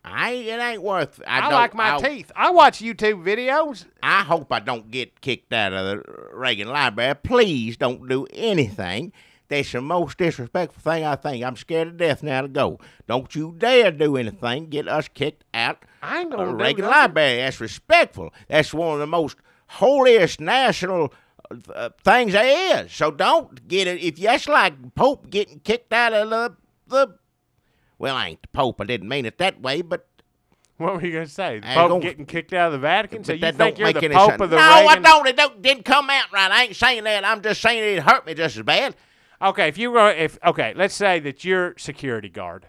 It ain't worth. I like my teeth. I watch YouTube videos. I hope I don't get kicked out of the Reagan Library. Please don't do anything. That's the most disrespectful thing I think. I'm scared to death now to go. Don't you dare do anything. Get us kicked out I ain't of gonna the do Reagan nothing. Library. That's respectful. That's one of the most holiest national things there is. So don't get it. If that's like Pope getting kicked out of the well, I ain't the Pope. I didn't mean it that way, but What were you going to say? The I Pope don't- getting kicked out of the Vatican? So but you that think don't you're make the any Pope sense. of the No, Reagan? I don't. It didn't come out right. I ain't saying that. I'm just saying it hurt me just as bad. Okay, okay, let's say that you're security guard,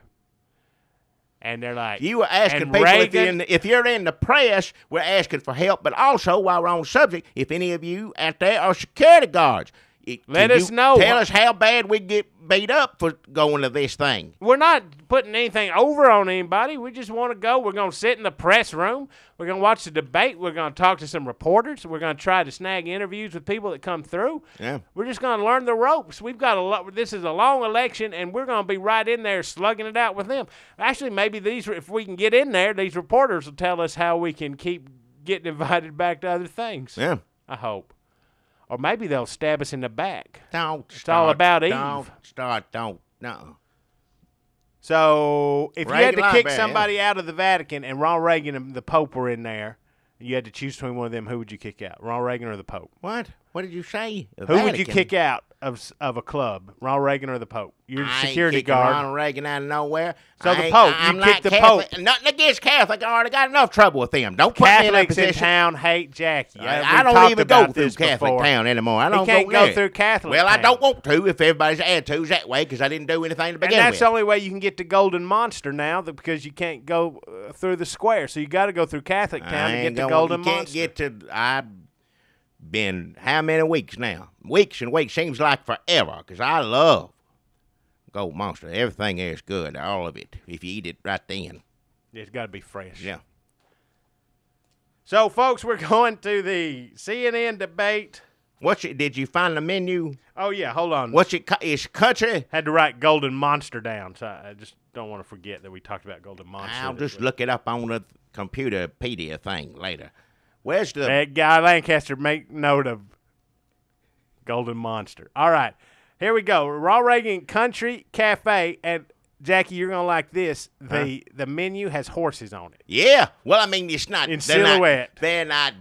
and they're like, You were asking and people Reagan, if you're in the press, we're asking for help. But also, while we're on the subject, if any of you out there are security guards, Let can us you know. Tell us how bad we get beat up for going to this thing. we're not putting anything over on anybody. We just want to go. We're going to sit in the press room. We're going to watch the debate. We're going to talk to some reporters. We're going to try to snag interviews with people that come through. Yeah. We're just going to learn the ropes. We've got a lot. This is a long election, and we're going to be right in there slugging it out with them. Actually, maybe if we can get in there, these reporters will tell us how we can keep getting invited back to other things. Yeah. I hope. Or maybe they'll stab us in the back. Don't. It's all about Eve. Don't. No. So if you had Reagan to kick Library, somebody out of the Vatican and Ronald Reagan and the Pope were in there, and you had to choose between one of them, who would you kick out? Ronald Reagan or the Pope? What? What did you say? The Who would you Vatican? kick out of a club? Ronald Reagan or the Pope? You're the I ain't security kicking guard. Ronald Reagan out of nowhere. So the I ain't- Pope, I'm you not kick the Catholic. Pope. Nothing against Catholic. I already got enough trouble with them. Don't put me in that Catholics in position. town hate Jackie. I We've don't talked even go about through this Catholic before. town anymore. I don't can't go go there. through Catholic Well, I town. don't want to if everybody's attitudes that way because I didn't do anything to And begin that's with. the only way you can get to Golden Monster now because you can't go through the square. So you got to go through Catholic town to get to Golden You can't Monster. get to. I've been how many weeks now? Weeks and weeks seems like forever because I love Gold Monster. Everything there is good, all of it. If you eat it right then, It's got to be fresh. yeah. So, folks, we're going to the CNN debate. Did you find the menu? Oh, yeah, hold on. Is country? Had to write Golden Monster down, so I just don't want to forget that we talked about Golden Monster. I'll this just week. look it up on the computerpedia thing later. Where's the? That guy Lancaster, make note of Golden Monster. All right, here we go. Ronald Reagan Country Cafe, and Jackie, you're gonna like this. The menu has horses on it. Yeah. Well, I mean, it's not In they're silhouette. They're not.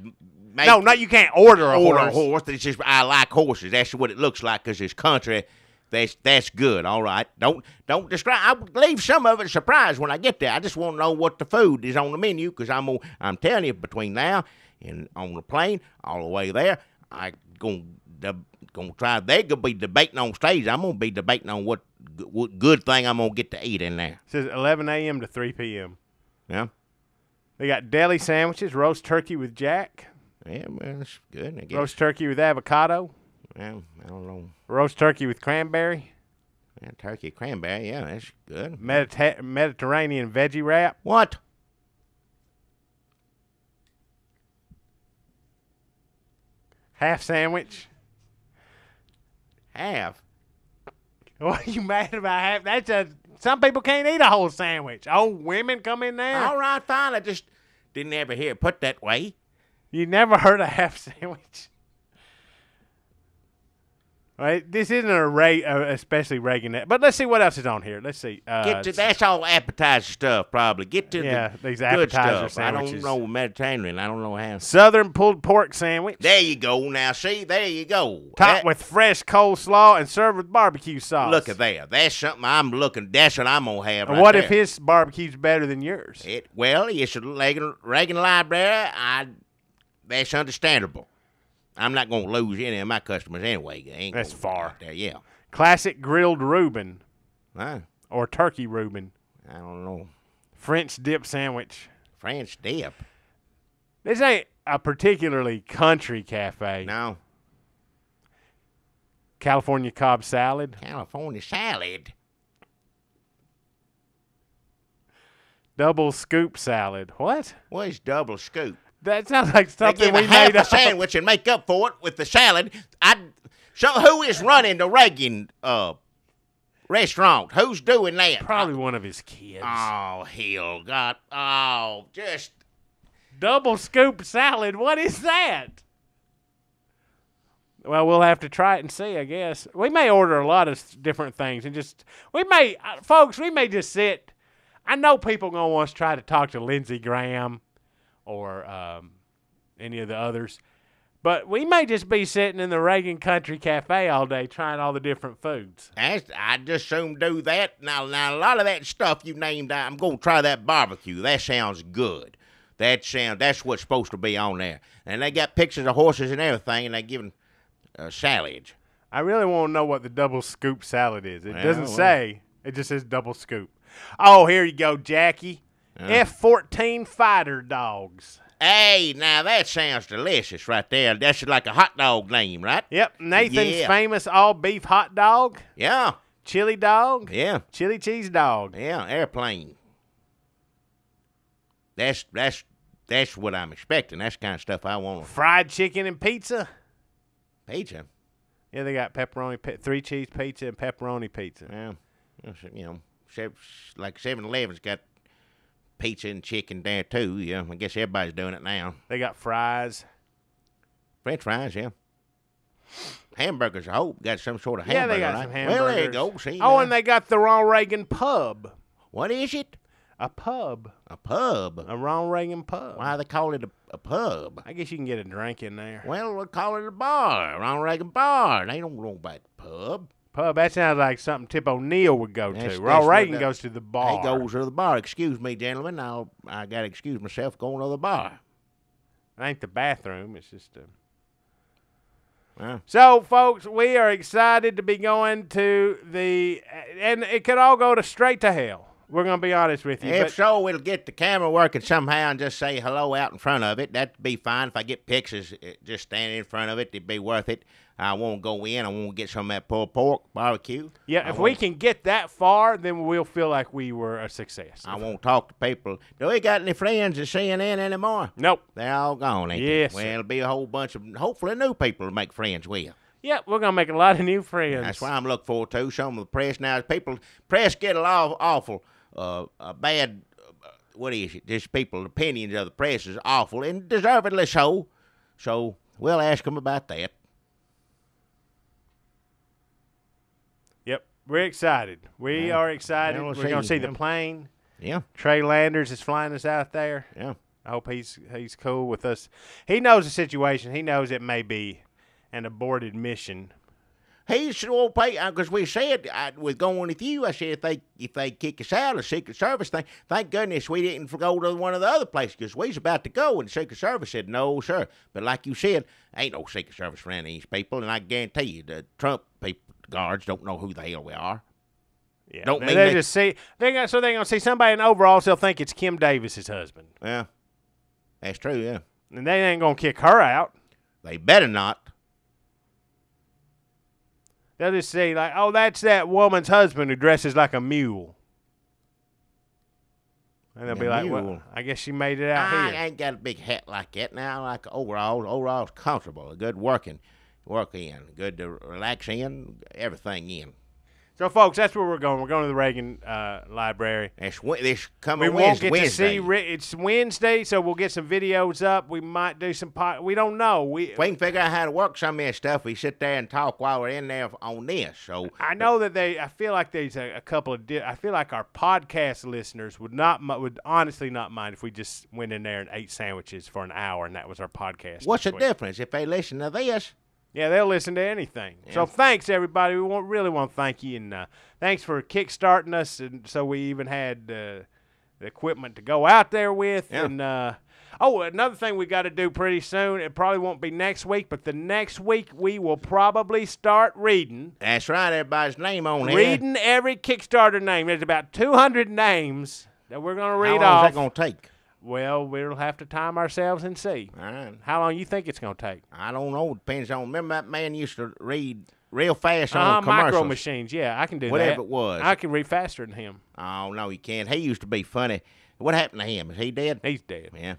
No, you can't order a horse. horse. It's just I like horses. That's what it looks like because it's country. That's good. All right. Don't describe. I would leave some of it surprised when I get there. I just want to know what the food is on the menu because I'm telling you between now and on the plane all the way there, I gonna try. They gonna be debating on stage. I'm gonna be debating on what good thing I'm gonna get to eat in there. It says 11 a.m. to 3 p.m. Yeah. They got deli sandwiches, roast turkey with jack, Yeah, well, that's good. I guess. roast turkey with avocado, Well, I don't know. roast turkey with cranberry, Yeah, turkey cranberry. Yeah, that's good. Mediterranean veggie wrap, What? half sandwich. Half. What are you mad about half? Some people can't eat a whole sandwich. Old women come in there. All right, fine. I just didn't ever hear it put that way. You never heard a half sandwich? Right, this isn't especially Reagan, but let's see what else is on here. Let's see. That's all appetizer stuff, probably. Get to these the good appetizer stuff. I sandwiches. don't know Mediterranean. I don't know how. Southern pulled pork sandwich. There you go. Now, see, there you go. Topped with fresh coleslaw and served with barbecue sauce. Look at there. That's something I'm looking. That's what I'm gonna have. And Right what there. if his barbecue's better than yours? Well, it's a Reagan Library. That's understandable. I'm not going to lose any of my customers anyway. Ain't That's gonna far. be out there, yeah. Classic grilled Reuben Huh? or turkey Reuben. I don't know. French dip sandwich. French dip. This ain't a particularly country cafe. No. California Cobb salad. California salad. Double scoop salad. What? What is double scoop? That sounds like They something give we a half made a up. sandwich and make up for it with the salad. So who is running the Reagan restaurant? Who's doing that? Probably one of his kids. Oh, hell, God. Oh, just. Double scoop salad. What is that? Well, we'll have to try it and see, I guess. We may order a lot of different things and folks, we may just sit. I know people going to want to try to talk to Lindsey Graham or any of the others, but we may just be sitting in the Reagan Country Cafe all day trying all the different foods. I just soon do that. Now, a lot of that stuff you named, I'm going to try that barbecue. That sounds good. That's what's supposed to be on there. And they got pictures of horses and everything, and they giving salad. I really want to know what the double scoop salad is. It Well, doesn't well. say. It just says double scoop. Oh, here you go, Jackie. F-14 fighter dogs. Hey, now that sounds delicious right there. That's like a hot dog name, right? Yep, Nathan's Yeah. famous all-beef hot dog, Yeah, chili dog, yeah, chili cheese dog. yeah. Airplane. That's what I'm expecting. That's the kind of stuff I want. Fried chicken and pizza. Pizza. Yeah, they got pepperoni, 3-cheese pizza and pepperoni pizza. Yeah, you know, like 7-Eleven's got pizza and chicken there too. Yeah, I guess everybody's doing it now. They got fries. French fries, yeah. Hamburgers, I hope, got some sort of Yeah, hamburger. they got right? some hamburgers. Well, there you go. See, Oh, now. and they got the Ronald Reagan pub. What is it? A pub. A pub. A Ronald Reagan pub. Why they call it a pub? I guess you can get a drink in there. Well, we'll call it a bar. Ronald Reagan bar. They don't know about the pub. Pub, that sounds like something Tip O'Neill would go That's to. Ronald what Reagan the- goes to the bar. He goes to the bar. Excuse me, gentlemen. I got to excuse myself going to the bar. It ain't the bathroom. It's just a... Well, So, folks, we are excited to be going to the... And it could all go straight to hell. We're going to be honest with you. if but so, we'll get the camera working somehow and just say hello out in front of it. That'd be fine. If I get pictures just standing in front of it, it'd be worth it. I won't go in. I won't get some of that pulled pork barbecue. yeah, if we can get that far, then we'll feel like we were a success. I won't talk to people. Do we got any friends at CNN anymore? Nope. They're all gone, ain't Yes, they? Well, sir. it'll be a whole bunch of, hopefully, new people to make friends with. Yeah, we're going to make a lot of new friends. That's what I'm looking forward to. Some of the press now. Press get a lot of awful, bad, what is it? Just people's opinions of the press is awful, and deservedly so. So we'll ask them about that. Yep, we're excited. We are excited. We'll We're going to see. see the plane. Yeah, Trey Landers is flying us out there. yeah. I hope he's cool with us. He knows the situation. He knows it may be an aborted mission. He should all pay because we said with going with you. I said if they kick us out of the Secret Service thing, thank goodness we didn't go to one of the other places because we was about to go, and the Secret Service said no, sir. But like you said, ain't no Secret Service around these people, and I guarantee you the Trump people, guards don't know who the hell we are. Yeah, Don't mean they they- just see they're gonna see somebody in overalls. They'll think it's Kim Davis's husband, Yeah, that's true. Yeah, and they ain't gonna kick her out. they better not. They'll just see like, oh, that's that woman's husband who dresses like a mule, and they'll A be like, mule. well, I guess she made it out I here. ain't got a big hat like that now. I like overalls. Overalls comfortable, a good work in, good to relax in, everything in. So, folks, that's where we're going. We're going to the Reagan Library. This coming We won't get Wednesday. to see. It's Wednesday, so we'll get some videos up. We might do some. We don't know. If we can figure out how to work some of this stuff, we sit there and talk while we're in there on this. So I know that I feel like there's a couple of. I feel like our podcast listeners would honestly not mind if we just went in there and ate sandwiches for an hour, and that was our podcast. what's the this week. difference if they listen to this? Yeah, they'll listen to anything. So thanks, everybody. We really want to thank you, and thanks for kickstarting us, and so we even had the equipment to go out there with. Yeah. And another thing we got to do pretty soon. It probably won't be next week, but the next week we will probably start reading. That's right, everybody's name on here. Reading every Kickstarter name. There's about 200 names that we're going to read How long off. is that going to take? Well, we'll have to time ourselves and see. All right. How long you think it's going to take? I don't know. Depends on. Remember that man used to read real fast on Micro commercials. machines. Yeah, I can do Whatever that. it was. I can read faster than him. Oh no, he can't. He used to be funny. What happened to him? Is he dead? He's dead. Yeah.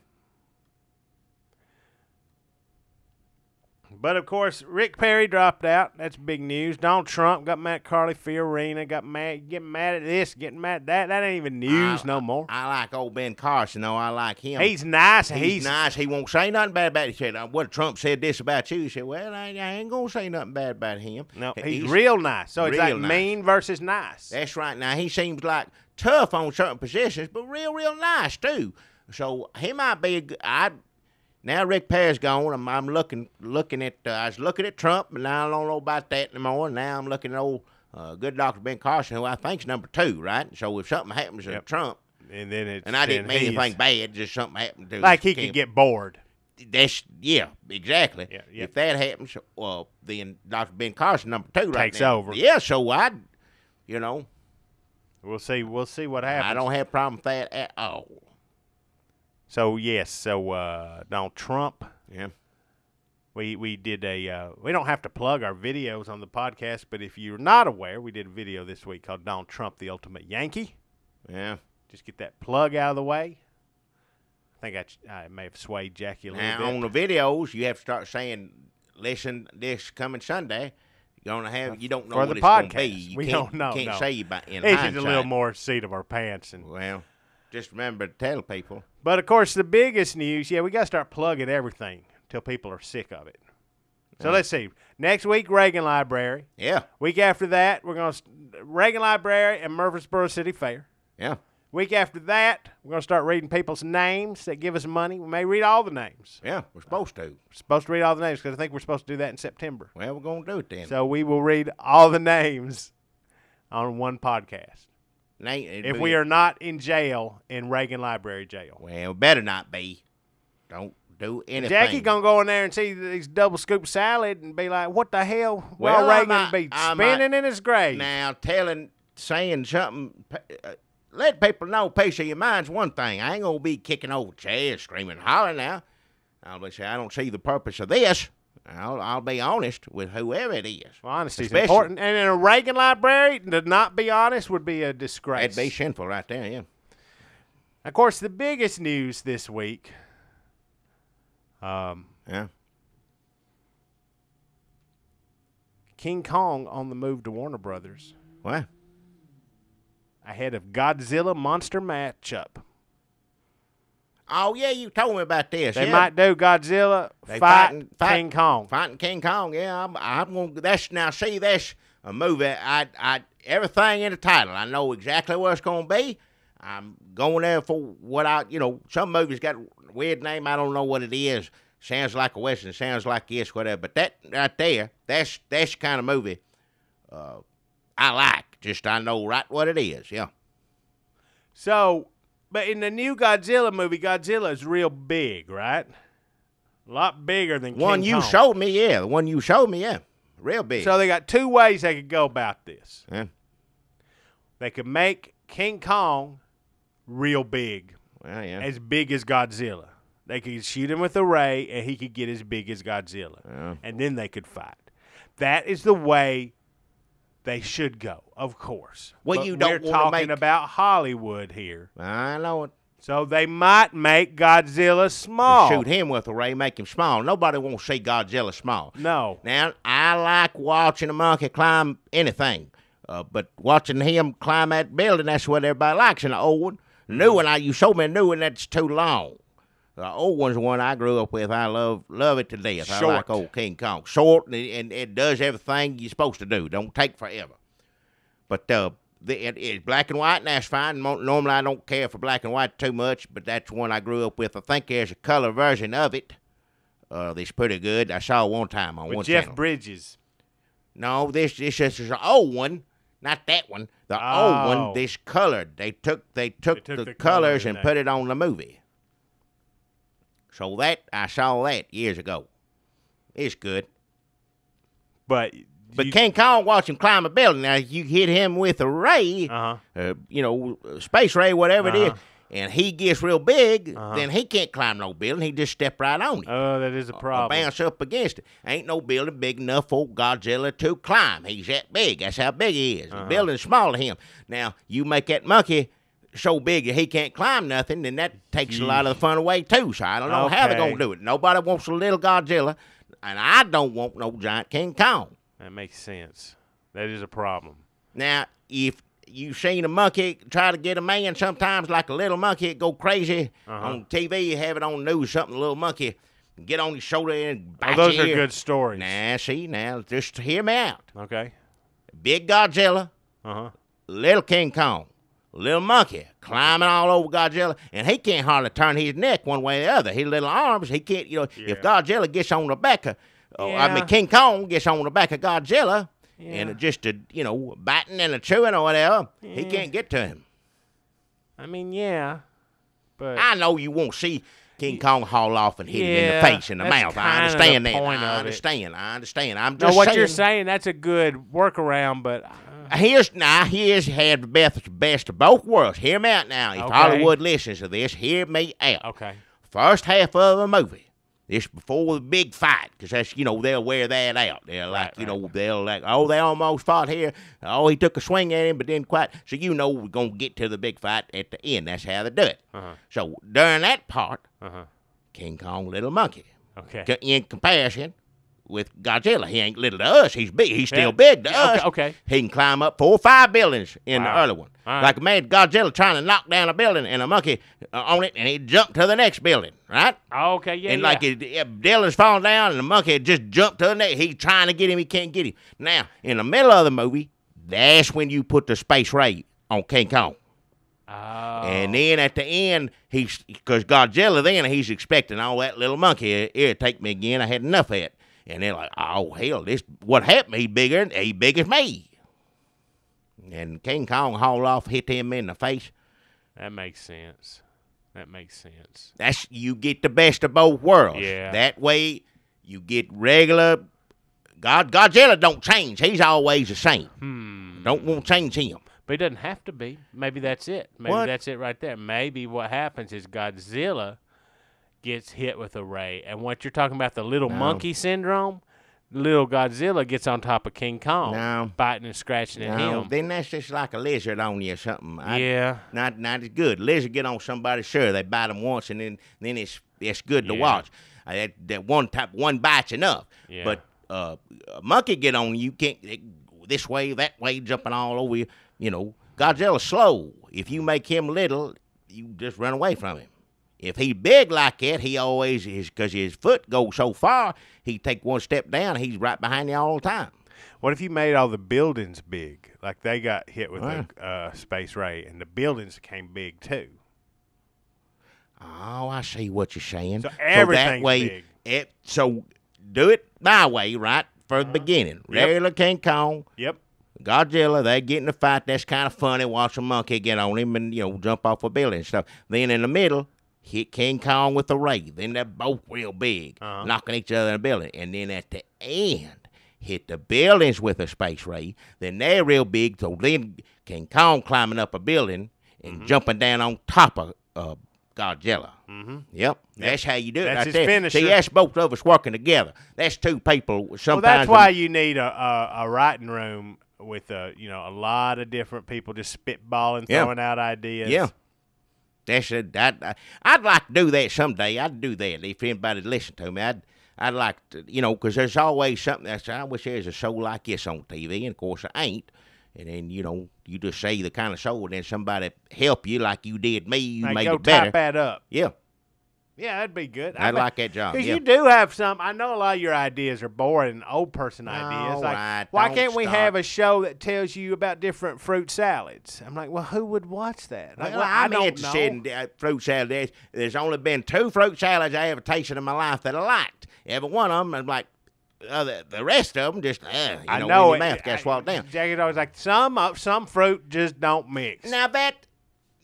But, of course, Rick Perry dropped out. That's big news. Donald Trump got mad at Carly Fiorina, got mad, getting mad at this, getting mad at that. That ain't even news no more. I like old Ben Carson, though. I like him. He's nice. He's nice. He won't say nothing bad about it. He said, what Trump said this about you. He said, well, I ain't going to say nothing bad about him. No, he's real nice. So it's like nice. mean versus nice. That's right. Now, he seems like tough on certain positions, but real nice, too. So he might be a good... Now Rick Perry's gone. I'm looking at. I was looking at Trump, but now I don't know about that anymore. Now I'm looking at old good Dr. Ben Carson, who I think's number 2, right? So if something happens to Trump, and then it's and I didn't mean anything bad, just something happened to like he could get bored. That's exactly. Yeah. If that happens, then Dr. Ben Carson number 2 right takes now. over. Yeah, so We'll see what happens. I don't have a problem with that at all. So yes, Donald Trump. Yeah. We did we don't have to plug our videos on the podcast, but if you're not aware, we did a video this week called Donald Trump, the Ultimate Yankee. Yeah. Just get that plug out of the way. I think I may have swayed Jackie a little bit. Now, on the videos, you have to start saying, listen, this coming Sunday, you don't know for what the it's going to podcast. be. You don't know. Can't say in it's hindsight. just a little more seat of our pants. Well, just remember to tell people. But, of course, the biggest news, we got to start plugging everything until people are sick of it. So let's see. Next week, Reagan Library. Yeah. Week after that, we're going to Reagan Library and Murphysboro City Fair. Yeah. Week after that, we're going to start reading people's names that give us money. We may read all the names. Yeah, we're supposed to. We're supposed to read all the names because I think we're supposed to do that in September. Well, we're going to do it then. So we will read all the names on one podcast. If we are not in jail, in Reagan Library jail. Well, better not be. Don't do anything. Jackie going to go in there and see these double scoop salad and be like, what the hell? Well, Reagan be spinning in his grave. Now, saying something... let people know a piece of your mind's one thing. I ain't going to be kicking over chairs, screaming, hollering now. I'll say, I don't see the purpose of this. I'll be honest with whoever it is. Well, honesty is important. And in a Reagan Library, to not be honest would be a disgrace. That'd be sinful right there, yeah. Of course, the biggest news this week. King Kong on the move to Warner Brothers. What? Ahead of Godzilla monster matchup. Oh, yeah, you told me about this. They might do Godzilla fighting King Kong. Fighting King Kong, yeah. I'm going to, that's a movie. Everything in the title, I know exactly what it's going to be. I'm going there for what some movies got a weird name. I don't know what it is. Sounds like a Western, sounds like this, whatever. But that right there, that's the kind of movie I like. Just I know right what it is, yeah. So, but in the new Godzilla movie, Godzilla is real big, right? A lot bigger than King Kong. The one you showed me, yeah. Real big. So they got 2 ways they could go about this. Yeah. They could make King Kong real big. Well, yeah. As big as Godzilla. They could shoot him with a ray, and he could get as big as Godzilla. Yeah. And then they could fight. That is the way they should go, of course. Well, but you don't we're talking about Hollywood here. I know it. So they might make Godzilla small. Shoot him with a ray, make him small. Nobody wants to see Godzilla small. No. Now, I like watching a monkey climb anything. But watching him climb that building, that's what everybody likes. And the old one, new one, you showed me a new one that's too long. The old one's the one I grew up with. I love it to death. Short. I like old King Kong. Short, and it does everything you're supposed to do. Don't take forever. But it's black and white, and that's fine. Normally, I don't care for black and white too much, but that's the one I grew up with. I think there's a color version of it. That's pretty good. I saw one time on one Jeff channel. Bridges. No, this is an old one. Not that one. The old one, this colored. They took the colors and put it on the movie. So I saw that years ago. It's good. But King Kong, watch him climb a building. Now, you hit him with a ray, space ray, whatever it is, and he gets real big, then he can't climb no building. He just step right on it. Oh, that is a problem. Or bounce up against it. Ain't no building big enough for Godzilla to climb. He's that big. That's how big he is. The building's small to him. Now, you make that monkey so big that he can't climb nothing, then that takes a lot of the fun away too. So I don't know how they're gonna do it. Nobody wants a little Godzilla, and I don't want no giant King Kong. That makes sense. That is a problem. Now, if you seen a monkey try to get a man, sometimes like a little monkey, it go crazy on TV. You have it on the news, something, a little monkey get on his shoulder and bite those your are ear. good stories. Now, just hear me out. Okay. Big Godzilla, little King Kong, little monkey climbing all over Godzilla, and he can't hardly turn his neck one way or the other. His little arms, he can't, if Godzilla gets on the back of, King Kong gets on the back of Godzilla, and just, biting and chewing or whatever, he can't get to him. I mean, yeah, but I know you won't see King Kong haul off and hit him in the face and the mouth. I understand that. I understand. I'm just what saying. you're saying, that's a good workaround, but Here's had the best of both worlds. Hear me out now. If Hollywood listens to this, hear me out. Okay. First half of the movie, this before the big fight, because that's, they'll wear that out. They're like, they'll like, oh, they almost fought here. Oh, he took a swing at him, but didn't quite. So we're going to get to the big fight at the end. That's how they do it. So during that part, King Kong, little monkey. Okay. In comparison with Godzilla, he ain't little to us. He's big. He's still big to us. Okay. He can climb up 4 or 5 buildings in the early one. Right. Like a man, Godzilla trying to knock down a building and a monkey on it, and he jumped to the next building, right? Okay, yeah, and like building's falling down, and the monkey just jumped to the next. He's trying to get him. He can't get him. Now, in the middle of the movie, that's when you put the space ray on King Kong. Oh. And then at the end, because Godzilla then, he's expecting, that little monkey, irritate me again. I had enough of it. And they're like, oh, hell, what happened? He big as me. And King Kong hauled off, hit him in the face. That makes sense. You get the best of both worlds. Yeah. That way, you get regular. Godzilla don't change. He's always the same. Don't want to change him. But he doesn't have to be. Maybe that's it. That's it right there. Maybe what happens is Godzilla gets hit with a ray. And what you're talking about, the little monkey syndrome, little Godzilla gets on top of King Kong, biting and scratching at him. Then that's just like a lizard on you or something. Not as good. Lizard get on somebody, sure, they bite them once, and then it's good to watch. That one bite's enough. Yeah. But a monkey get on you, can't this way, that way, jumping all over you. Godzilla's slow. If you make him little, you just run away from him. If he big like that, he always is, because his foot goes so far, he take one step down, he's right behind you all the time. What if you made all the buildings big? Like they got hit with a space ray, and the buildings became big too. Oh, I see what you're saying. So everything's big. So do it my way, right, for the beginning. Regular King Kong. Yep. Godzilla, they get in a fight. That's kind of funny. Watch a monkey get on him and, jump off a building and stuff. Then in the middle, hit King Kong with a ray. Then they're both real big, knocking each other in the building. And then at the end, hit the buildings with a space ray. Then they're real big, so then King Kong climbing up a building and jumping down on top of Godzilla. Yep, that's how you do it. That's right his there. finisher. See, that's both of us working together. That's two people. Sometimes. Well, that's why you need a writing room with a lot of different people just spitballing, throwing out ideas. Yeah. That's it. I'd like to do that someday. I'd do that if anybody'd listen to me. I'd like to, because there's always something I wish there's a show like this on TV, and of course there ain't. And then, you just say the kind of show, and then somebody help you like you did me. You made it better. Type that up. Yeah. Yeah, that'd be good. I'd like that job. Because you do have some. I know a lot of your ideas are boring, old person ideas. Why can't we have a show that tells you about different fruit salads? I'm like, well, who would watch that? I'm interested in fruit salad. There's only been 2 fruit salads I ever tasted in my life that I liked. Every one of them, I'm like, the rest of them just, I know in your mouth got swallowed down. Jackie's always like, some fruit just don't mix. Now that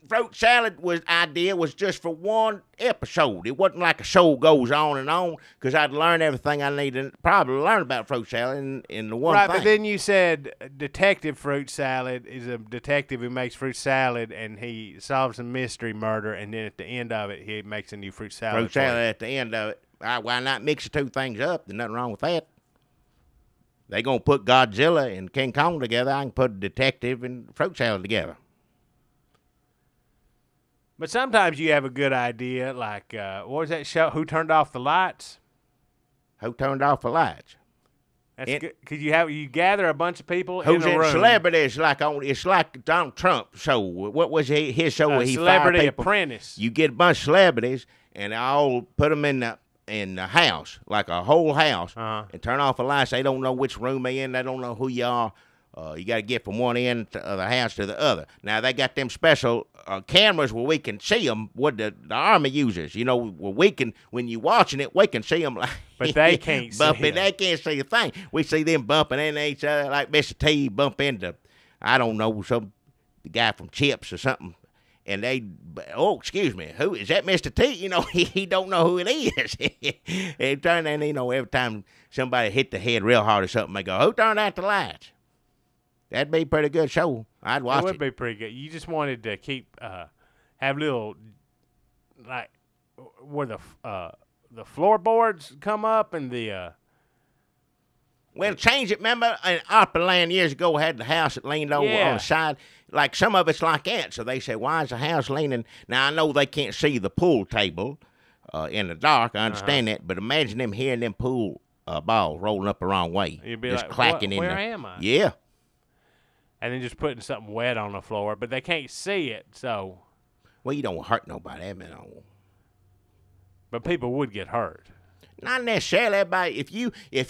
fruit salad idea was just for one episode. It wasn't like a show goes on and on, because I'd learn everything I needed to probably learn about fruit salad in the one thing. Right, but then you said detective fruit salad is a detective who makes fruit salad, and he solves a mystery murder, and then at the end of it, he makes a new fruit salad. Fruit salad at the end of it. Why not mix the 2 things up? There's nothing wrong with that. They gonna put Godzilla and King Kong together. I can put detective and fruit salad together. But sometimes you have a good idea, like what was that show? Who Turned Off the Lights? Who turned off the lights? That's good because you gather a bunch of people Who's in a in room. celebrities? It's like Donald Trump's show. What was his show? Where he Celebrity fired people? Apprentice. You get a bunch of celebrities, and all put them in the house, like a whole house, and turn off the lights. They don't know which room they in. They don't know who you are. You got to get from one end of the house to the other. Now, they got them special cameras where we can see them, what the Army uses. You know, where we can, when you're watching it, we can see them. Like, But they can't see bumping. them. They can't see a thing. We see them bumping into each other like Mr. T bump into, I don't know, the guy from Chips or something. And excuse me, who is that, Mr. T? You know, he don't know who it is. It turned in, every time somebody hit the head real hard or something, they go, who turned out the lights? That'd be a pretty good show. I'd watch it. It would be pretty good. You just wanted to keep have little like where the floorboards come up and the. Well, change it. Remember, in Opera Land years ago, had the house that leaned over on the side. Like some of it's like that. So they say, why is the house leaning? Now I know they can't see the pool table in the dark. I understand that, but imagine them hearing them pool balls rolling up the wrong way, You'd be just like, clacking in where there. am I? Yeah. And then just putting something wet on the floor, but they can't see it, so. Well, you don't hurt nobody. But people would get hurt. Not necessarily, but if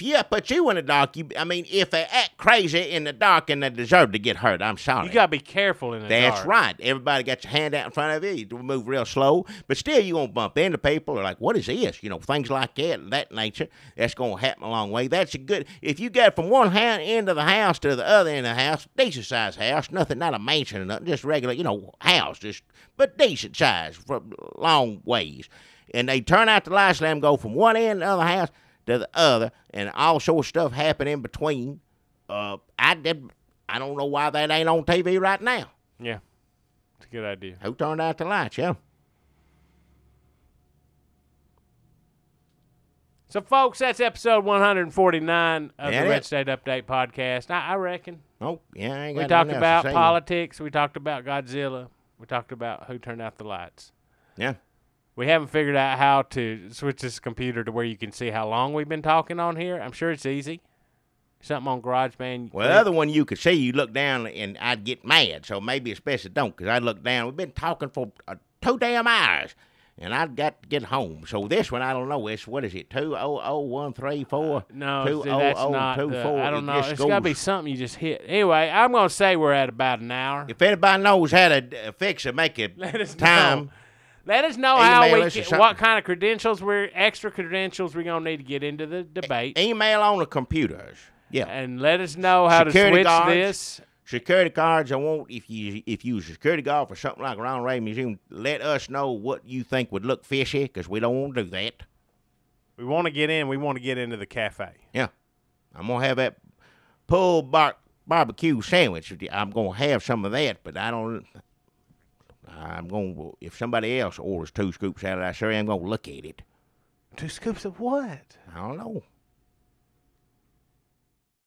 I put you in the dark, if they act crazy in the dark and they deserve to get hurt, I'm sorry. You gotta be careful in the dark. That's right. Everybody got your hand out in front of you. You move real slow, but still you won't bump into people or like, what is this? Things like that nature. That's gonna happen a long way. That's a good. If you get from one end of the house to the other end of the house, decent sized house, nothing, not a mansion or nothing, just regular, house, but decent size for long ways. And they turn out the lights, let them go from one end of the house to the other, and all sorts of stuff happen in between. I don't know why that ain't on TV right now. Yeah, it's a good idea. Who turned out the lights? Yeah. So, folks, that's episode 149 of That the Red it? State Update podcast. I reckon. Oh, yeah, I ain't got We talked nothing else about to say. politics. We talked about Godzilla. We talked about who turned out the lights. Yeah. We haven't figured out how to switch this computer to where you can see how long we've been talking on here. I'm sure it's easy. Something on GarageBand. Well, the other one you could see, you look down and I'd get mad. So maybe it's best it don't, because I'd look down. We've been talking for 2 damn hours, and I've got to get home. So this one, I don't know. What is it, 200134? No, see, that's not I don't know. It's got to be something you just hit. Anyway, I'm going to say we're at about an hour. If anybody knows how to fix it, make it Let us time. know. Let us know how Email we us or can, something. what kind of extra credentials we're going to need to get into the debate. Email on the computers. Yeah. And let us know how Security to switch guards. this. Security cards, I want, if you use a security guard for something like around Ray Museum, let us know what you think would look fishy, because we don't want to do that. We want to get in. We want to get into the cafe. Yeah. I'm going to have that pulled barbecue sandwich. I'm going to have some of that, but if somebody else orders 2 scoops out of that, sure, I'm going to look at it. 2 scoops of what? I don't know.